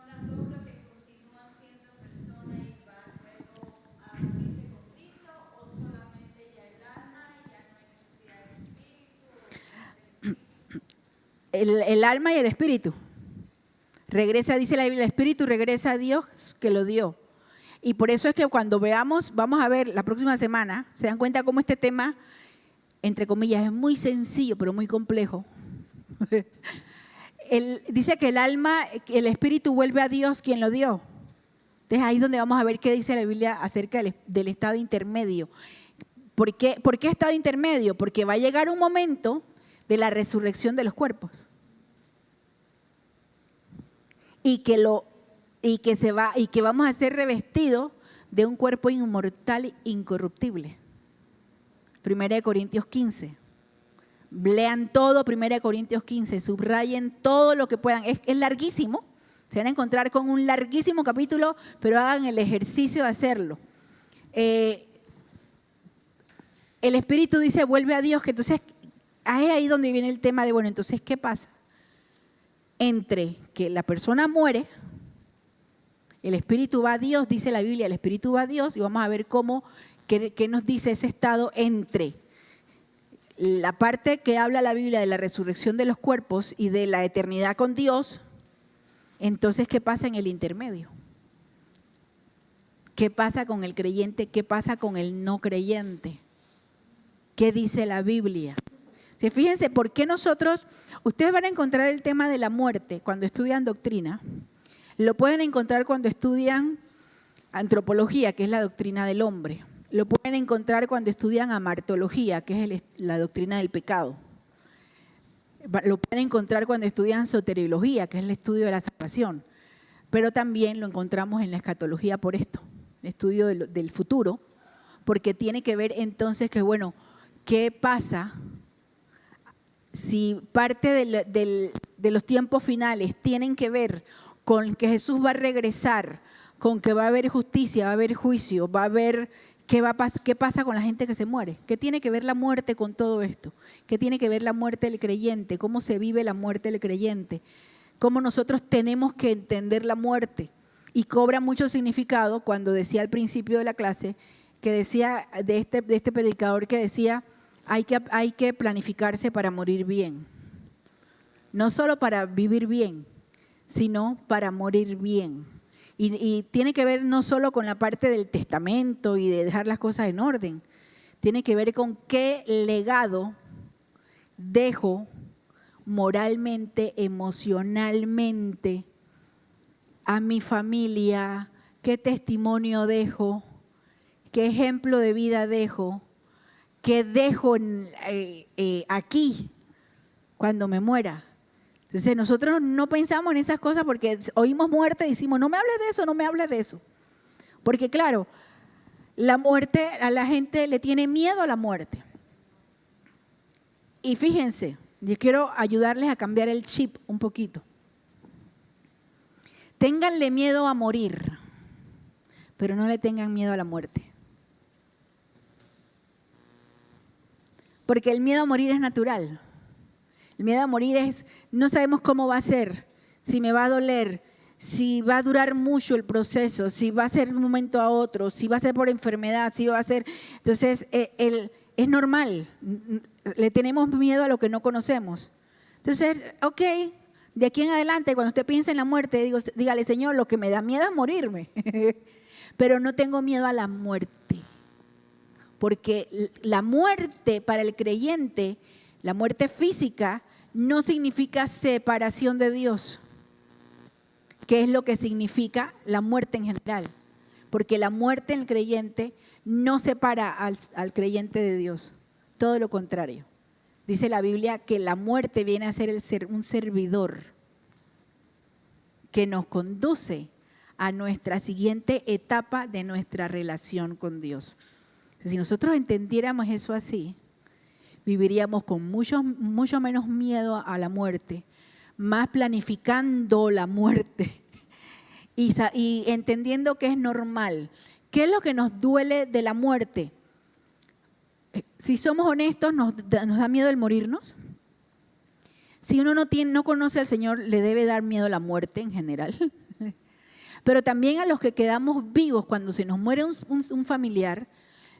las dos los que continúan siendo personas y van luego a unirse con Cristo, o solamente ya el alma y ya no hay necesidad del espíritu. El alma y el espíritu. Regresa, dice la Biblia, el espíritu regresa a Dios que lo dio. Y por eso es que cuando vamos a ver la próxima semana, se dan cuenta cómo este tema, entre comillas, es muy sencillo, pero muy complejo. Dice que el alma, el espíritu vuelve a Dios quien lo dio. Entonces ahí es donde vamos a ver qué dice la Biblia acerca del estado intermedio. ¿Por qué estado intermedio? Porque va a llegar un momento de la resurrección de los cuerpos. Y que vamos a ser revestidos de un cuerpo inmortal e incorruptible. 1 Corintios 15. Lean todo 1 Corintios 15, subrayen todo lo que puedan. Es larguísimo, se van a encontrar con un larguísimo capítulo, pero hagan el ejercicio de hacerlo. El Espíritu dice, vuelve a Dios, que entonces es ahí donde viene el tema de, bueno, entonces, ¿qué pasa? Entre que la persona muere, el Espíritu va a Dios, dice la Biblia, el Espíritu va a Dios, y vamos a ver qué nos dice ese estado entre la parte que habla la Biblia de la resurrección de los cuerpos y de la eternidad con Dios. Entonces, ¿qué pasa en el intermedio? ¿Qué pasa con el creyente? ¿Qué pasa con el no creyente? ¿Qué dice la Biblia? Si fíjense, ¿por qué ustedes van a encontrar el tema de la muerte cuando estudian doctrina? Lo pueden encontrar cuando estudian antropología, que es la doctrina del hombre. Lo pueden encontrar cuando estudian amartología, que es la doctrina del pecado. Lo pueden encontrar cuando estudian soteriología, que es el estudio de la salvación. Pero también lo encontramos en la escatología por esto, el estudio del futuro, porque tiene que ver entonces que, bueno, ¿qué pasa si parte de los tiempos finales tienen que ver con que Jesús va a regresar, con que va a haber justicia, va a haber juicio, va a haber... ¿Qué pasa con la gente que se muere? ¿Qué tiene que ver la muerte con todo esto? ¿Qué tiene que ver la muerte del creyente? ¿Cómo se vive la muerte del creyente? ¿Cómo nosotros tenemos que entender la muerte? Y cobra mucho significado cuando decía al principio de la clase, que decía de este predicador que decía, hay que planificarse para morir bien. No solo para vivir bien, sino para morir bien. Y tiene que ver no solo con la parte del testamento y de dejar las cosas en orden, tiene que ver con qué legado dejo moralmente, emocionalmente a mi familia, qué testimonio dejo, ¿Qué ejemplo de vida dejo? ¿Qué dejo aquí cuando me muera? Entonces nosotros no pensamos en esas cosas porque oímos muerte y decimos, no me hables de eso, no me hables de eso. Porque claro, la muerte, a la gente le tiene miedo a la muerte. Y fíjense, yo quiero ayudarles a cambiar el chip un poquito. Ténganle miedo a morir, pero no le tengan miedo a la muerte. Porque el miedo a morir es natural. El miedo a morir es, no sabemos cómo va a ser, si me va a doler, si va a durar mucho el proceso, si va a ser de un momento a otro, si va a ser por enfermedad, si va a ser... Entonces, es normal, le tenemos miedo a lo que no conocemos. Entonces, ok, de aquí en adelante, cuando usted piense en la muerte, dígale, Señor, lo que me da miedo es morirme, pero no tengo miedo a la muerte. Porque la muerte para el creyente, la muerte física, no significa separación de Dios, que es lo que significa la muerte en general. Porque la muerte en el creyente no separa al creyente de Dios, todo lo contrario. Dice la Biblia que la muerte viene a ser un servidor que nos conduce a nuestra siguiente etapa de nuestra relación con Dios. Si nosotros entendiéramos eso así, viviríamos con mucho menos miedo a la muerte, más planificando la muerte y entendiendo que es normal. ¿Qué es lo que nos duele de la muerte? Si somos honestos, ¿nos da miedo el morirnos? Si uno no conoce al Señor, le debe dar miedo la muerte en general. Pero también a los que quedamos vivos, cuando se nos muere un familiar,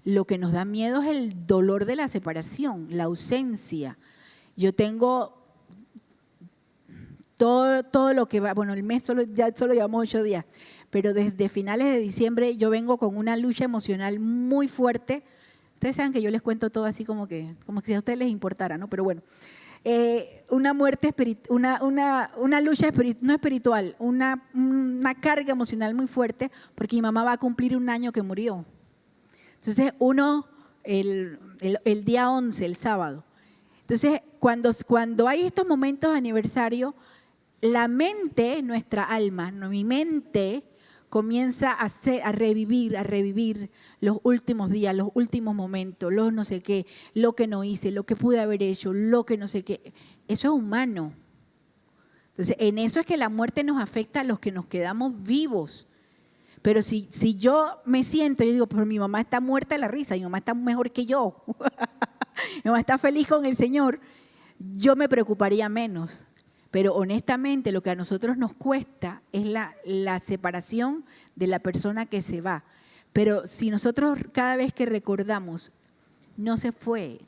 lo que nos da miedo es el dolor de la separación, la ausencia. Yo tengo todo lo que va, bueno, el mes solo llevamos 8 días, pero desde finales de diciembre yo vengo con una lucha emocional muy fuerte. Ustedes saben que yo les cuento todo así como que si a ustedes les importara, ¿no? Pero bueno, una muerte una lucha no espiritual, una carga emocional muy fuerte, porque mi mamá va a cumplir 1 año que murió. Entonces el día 11, el sábado. Entonces cuando hay estos momentos de aniversario, la mente, nuestra alma, mi mente comienza a revivir los últimos días, los últimos momentos, los no sé qué, lo que no hice, lo que pude haber hecho, lo que no sé qué. Eso es humano. Entonces, en eso es que la muerte nos afecta a los que nos quedamos vivos. Pero si yo me siento y digo, pero mi mamá está muerta de la risa, mi mamá está mejor que yo, mi mamá está feliz con el Señor, yo me preocuparía menos. Pero honestamente lo que a nosotros nos cuesta es la separación de la persona que se va. Pero si nosotros cada vez que recordamos, no se fue,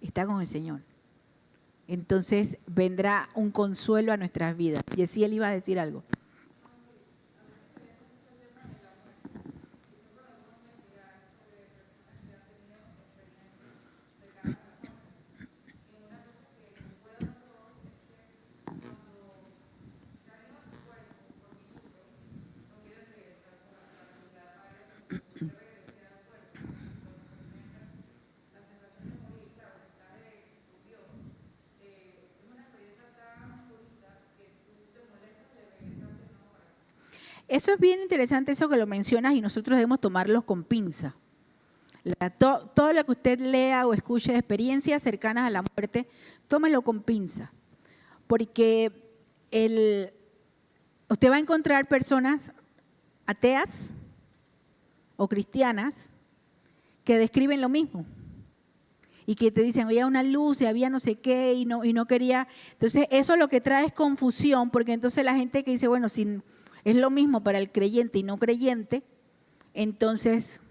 está con el Señor, entonces vendrá un consuelo a nuestras vidas. Y así él iba a decir algo. Eso es bien interesante, eso que lo mencionas, y nosotros debemos tomarlos con pinza. Todo lo que usted lea o escuche de experiencias cercanas a la muerte, tómelo con pinza. Porque usted va a encontrar personas ateas o cristianas que describen lo mismo. Y que te dicen, había una luz y había no sé qué y no quería. Entonces, eso lo que trae es confusión, porque entonces la gente que dice, bueno, si es lo mismo para el creyente y no creyente, entonces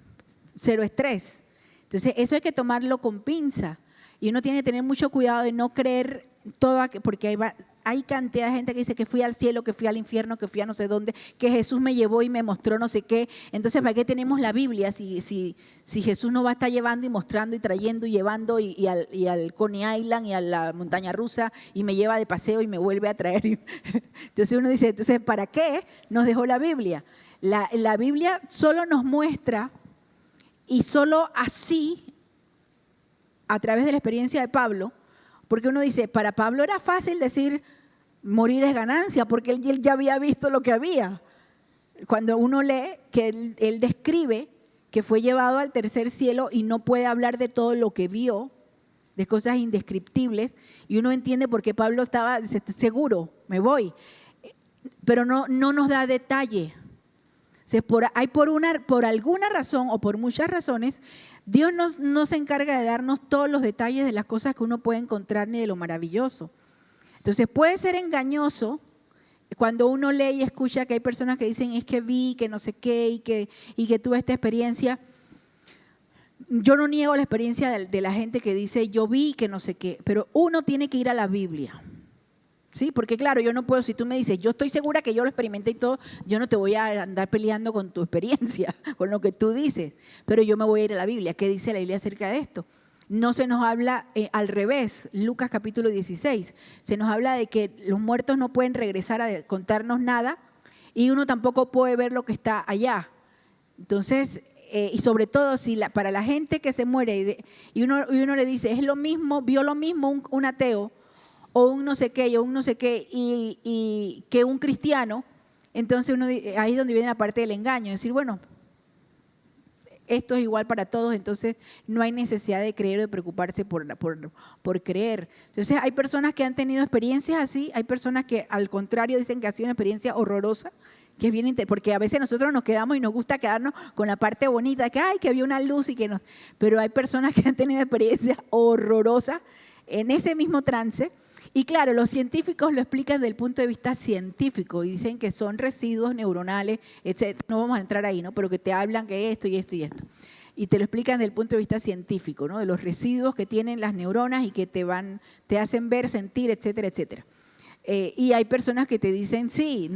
cero estrés. Entonces eso hay que tomarlo con pinza y uno tiene que tener mucho cuidado de no creer todo, porque hay cantidad de gente que dice que fui al cielo, que fui al infierno, que fui a no sé dónde, que Jesús me llevó y me mostró no sé qué. Entonces, ¿para qué tenemos la Biblia si Jesús nos va a estar llevando y mostrando y trayendo y llevando y al Coney Island y a la montaña rusa y me lleva de paseo y me vuelve a traer? Entonces uno dice, entonces, ¿para qué nos dejó la Biblia? La Biblia solo nos muestra Y solo así, a través de la experiencia de Pablo, porque uno dice, para Pablo era fácil decir, morir es ganancia, porque él ya había visto lo que había. Cuando uno lee que él describe que fue llevado al tercer cielo y no puede hablar de todo lo que vio, de cosas indescriptibles, y uno entiende por qué Pablo estaba seguro, me voy, pero no nos da detalle. Por alguna razón o por muchas razones, Dios no se encarga de darnos todos los detalles de las cosas que uno puede encontrar ni de lo maravilloso. Entonces puede ser engañoso cuando uno lee y escucha que hay personas que dicen es que vi, que no sé qué y que tuve esta experiencia. Yo no niego la experiencia de la gente que dice yo vi, que no sé qué, pero uno tiene que ir a la Biblia. Sí, porque claro, yo no puedo, si tú me dices, yo estoy segura que yo lo experimenté y todo, yo no te voy a andar peleando con tu experiencia, con lo que tú dices, pero yo me voy a ir a la Biblia. ¿Qué dice la Biblia acerca de esto? No se nos habla al revés, Lucas capítulo 16, se nos habla de que los muertos no pueden regresar a contarnos nada y uno tampoco puede ver lo que está allá. Entonces, y sobre todo si para la gente que se muere y uno le dice, es lo mismo, vio lo mismo un ateo, o un no sé qué, o un no sé qué, y que un cristiano, entonces ahí es donde viene la parte del engaño, es decir, bueno, esto es igual para todos, entonces no hay necesidad de creer o de preocuparse por creer. Entonces hay personas que han tenido experiencias así, hay personas que al contrario dicen que ha sido una experiencia horrorosa, que es bien porque a veces nosotros nos quedamos y nos gusta quedarnos con la parte bonita, que que había una luz y que no, pero hay personas que han tenido experiencias horrorosas en ese mismo trance. Y claro, los científicos lo explican desde el punto de vista científico y dicen que son residuos neuronales, etc. No vamos a entrar ahí, ¿no? Pero que te hablan que esto y esto y esto. Y te lo explican desde el punto de vista científico, ¿no? De los residuos que tienen las neuronas y que te hacen ver, sentir, etcétera, etcétera. Y hay personas que te dicen, sí,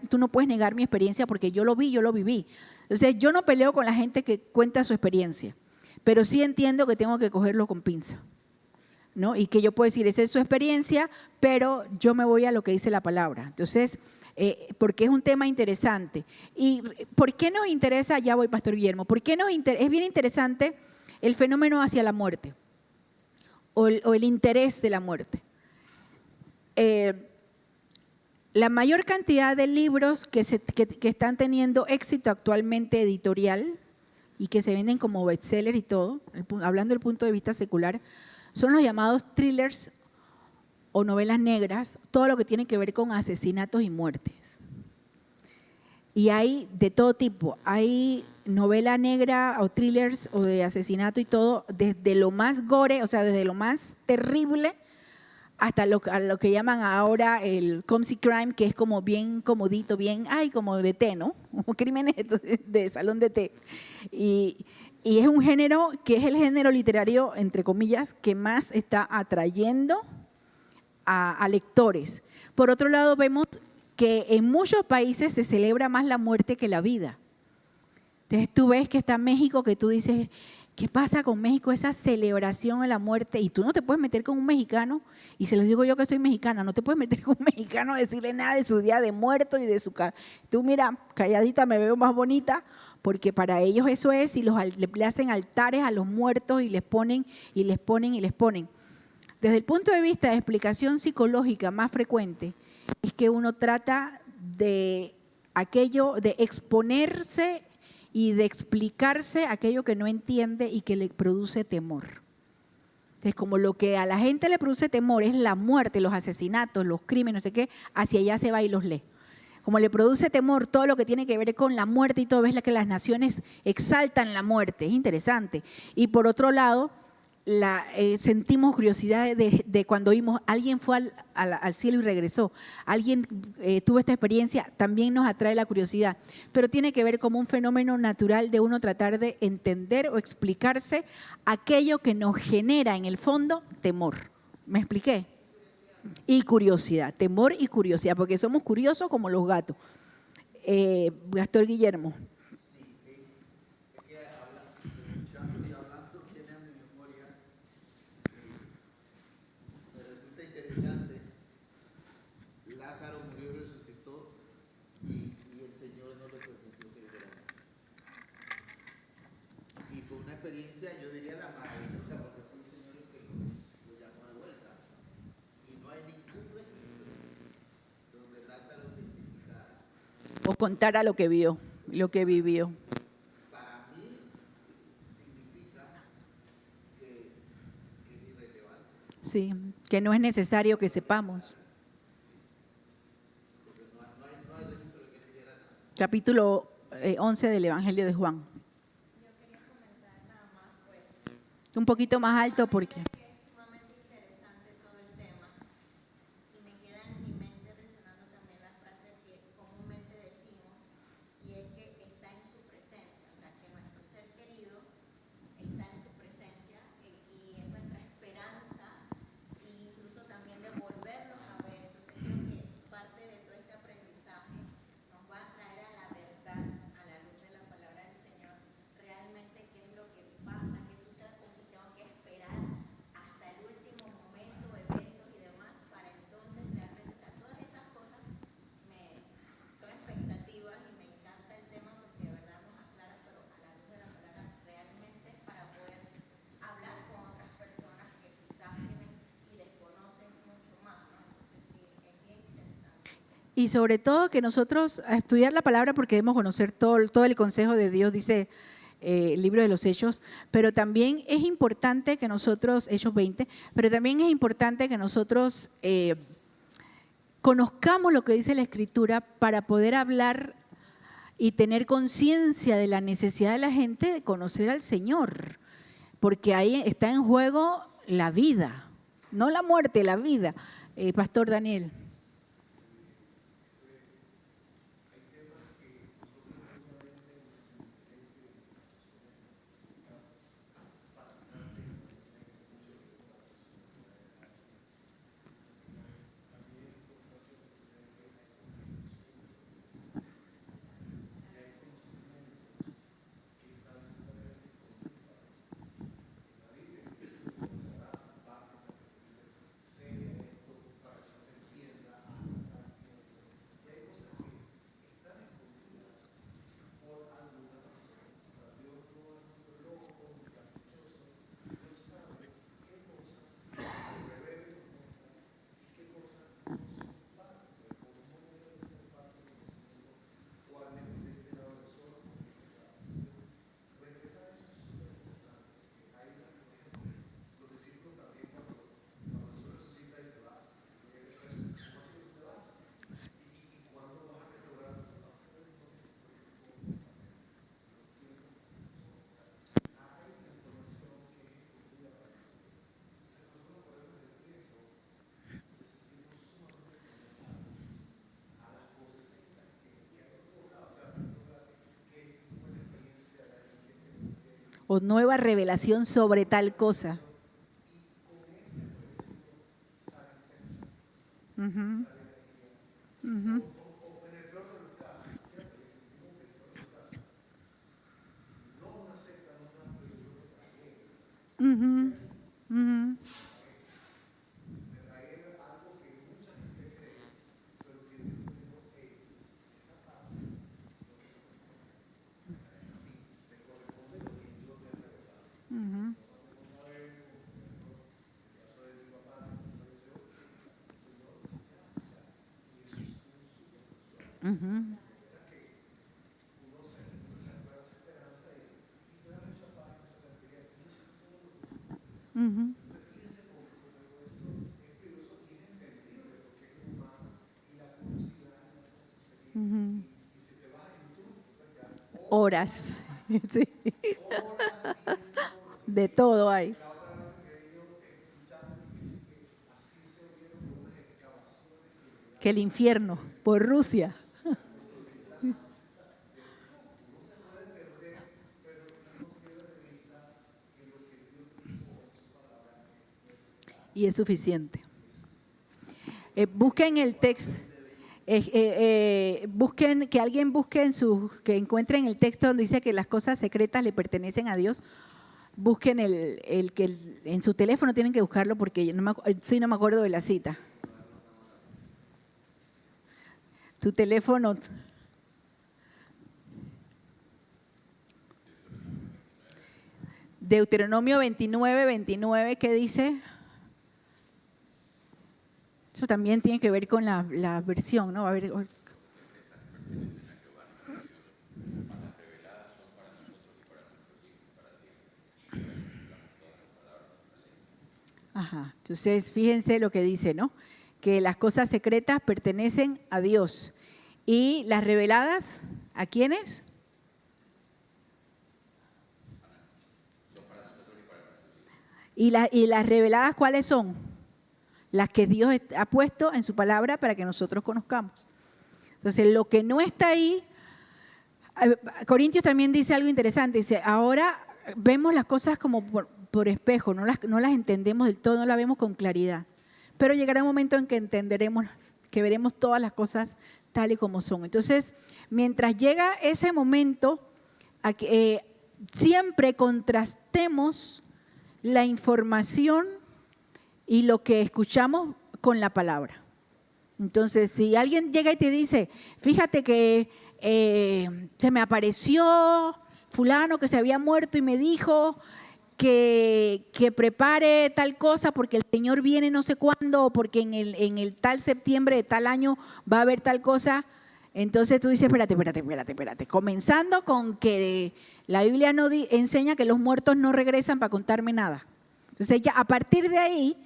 tú no puedes negar mi experiencia porque yo lo vi, yo lo viví. Entonces, yo no peleo con la gente que cuenta su experiencia, pero sí entiendo que tengo que cogerlo con pinza. ¿No? Y que yo puedo decir, esa es su experiencia, pero yo me voy a lo que dice la palabra. Entonces, porque es un tema interesante. ¿Y por qué nos interesa? Ya voy, Pastor Guillermo. ¿Por qué es bien interesante el fenómeno hacia la muerte o el interés de la muerte? La mayor cantidad de libros que están teniendo éxito actualmente editorial y que se venden como bestseller y todo, hablando del punto de vista secular, son los llamados thrillers o novelas negras, todo lo que tiene que ver con asesinatos y muertes. Y hay de todo tipo, hay novela negra o thrillers o de asesinato y todo, desde lo más gore, o sea, desde lo más terrible, hasta lo que llaman ahora el comedy crime, que es como bien comodito, como de té, ¿no? Como crímenes de salón de té. Y es un género que es el género literario, entre comillas, que más está atrayendo a lectores. Por otro lado, vemos que en muchos países se celebra más la muerte que la vida. Entonces tú ves que está México, que tú dices, ¿qué pasa con México? Esa celebración a la muerte, y tú no te puedes meter con un mexicano, y se los digo yo que soy mexicana, no te puedes meter con un mexicano a decirle nada de su día de muerto y de su... Tú mira, calladita me veo más bonita, porque para ellos eso es, y le hacen altares a los muertos y les ponen, y les ponen, y les ponen. Desde el punto de vista de explicación psicológica más frecuente, es que uno trata de aquello, de exponerse y de explicarse aquello que no entiende y que le produce temor. Entonces, como lo que a la gente le produce temor es la muerte, los asesinatos, los crímenes, no sé qué, hacia allá se va y los lee. Como le produce temor todo lo que tiene que ver con la muerte y todo, ves que las naciones exaltan la muerte, es interesante. Y por otro lado, sentimos curiosidad de cuando oímos, alguien fue al cielo y regresó, alguien tuvo esta experiencia, también nos atrae la curiosidad, pero tiene que ver como un fenómeno natural de uno tratar de entender o explicarse aquello que nos genera en el fondo temor. ¿Me expliqué? Y curiosidad, temor y curiosidad, porque somos curiosos como los gatos. Pastor Guillermo. Lázaro murió y resucitó y el Señor no le permitió que llorara. experiencia, yo diría la maravillosa, porque fue el Señor el que lo llamó de vuelta. Y no hay ningún registro donde Lázaro testificara. O contara lo que vio, lo que vivió. Para mí significa que es irrelevante, Sí, que no es necesario que sepamos. porque no hay registro de que él dijera nada. Capítulo 11 del Evangelio de Juan. Yo quería comentar nada más, pues, Un poquito más alto porque... que es sumamente interesante todo el tema y me queda en mi mente resonando también la frase que comúnmente decimos y es que está en su presencia, o sea, que nuestro ser querido está en su presencia y es nuestra esperanza e incluso también de volverlos a ver. Entonces creo que parte de todo este aprendizaje nos va a traer a la verdad, a la luz de la palabra del Señor, realmente qué es lo que pasa, qué sucede, o si tengo que esperar hasta el último momento, eventos y demás, para entonces realmente, o sea, todas esas cosas son expectativas y me encanta el tema porque de verdad nos aclara, pero a la luz de la palabra realmente para poder hablar con otras personas que quizás tienen y desconocen mucho más, ¿no? Entonces sí, es bien interesante. Y sobre todo que nosotros a estudiar la palabra porque debemos conocer todo el consejo de Dios, dice el libro de los Hechos, pero también es importante que nosotros, Hechos 20, pero también es importante que nosotros conozcamos lo que dice la Escritura para poder hablar y tener conciencia de la necesidad de la gente de conocer al Señor, porque ahí está en juego la vida, no la muerte, la vida. Pastor Daniel. O nueva revelación sobre tal cosa. Ujú. Ujú. Ujú. Ujú. Ujú. Ujú. Ujú. Ujú. Horas. Sí. De todo hay. Que el infierno por Rusia. Y es suficiente. Busquen el texto. Busquen, que alguien busque que encuentren el texto donde dice que las cosas secretas le pertenecen a Dios. Busquen en su teléfono tienen que buscarlo porque sí, no me acuerdo de la cita. Tu teléfono. Deuteronomio 29, 29, ¿qué dice? Eso también tiene que ver con la versión, ¿no? A ver, ajá, entonces fíjense lo que dice, ¿no? Que las cosas secretas pertenecen a Dios y las reveladas, ¿a quiénes? ¿Y las reveladas cuáles son? Las que Dios ha puesto en su palabra para que nosotros conozcamos. Entonces, lo que no está ahí, Corintios también dice algo interesante, dice, ahora vemos las cosas como por espejo, no las entendemos del todo, no las vemos con claridad. Pero llegará un momento en que entenderemos, que veremos todas las cosas tal y como son. Entonces, mientras llega ese momento, siempre contrastemos la información y lo que escuchamos con la palabra. Entonces, si alguien llega y te dice, fíjate que se me apareció fulano que se había muerto y me dijo que prepare tal cosa porque el Señor viene no sé cuándo o porque en el tal septiembre de tal año va a haber tal cosa, entonces tú dices, espérate. Comenzando con que la Biblia no enseña que los muertos no regresan para contarme nada. Entonces ya a partir de ahí,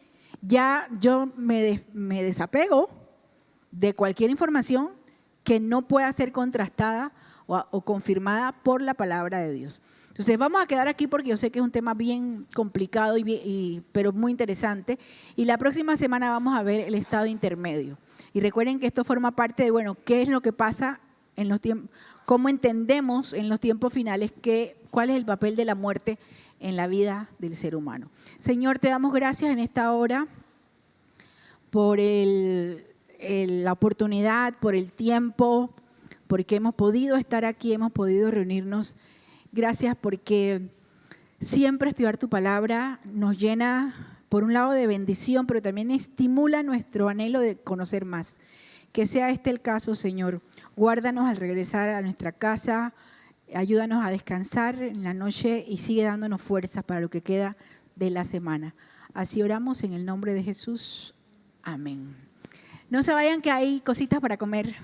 ya yo me desapego de cualquier información que no pueda ser contrastada o confirmada por la palabra de Dios. Entonces vamos a quedar aquí porque yo sé que es un tema bien complicado, pero muy interesante. Y la próxima semana vamos a ver el estado intermedio. Y recuerden que esto forma parte de, bueno, qué es lo que pasa en los tiempos, cómo entendemos en los tiempos finales cuál es el papel de la muerte en la vida del ser humano. Señor, te damos gracias en esta hora por la oportunidad, por el tiempo, porque hemos podido estar aquí, hemos podido reunirnos. Gracias porque siempre estudiar tu palabra nos llena, por un lado, de bendición, pero también estimula nuestro anhelo de conocer más. Que sea este el caso, Señor. Guárdanos al regresar a nuestra casa, ayúdanos a descansar en la noche y sigue dándonos fuerzas para lo que queda de la semana. Así oramos en el nombre de Jesús. Amén. No se vayan que hay cositas para comer.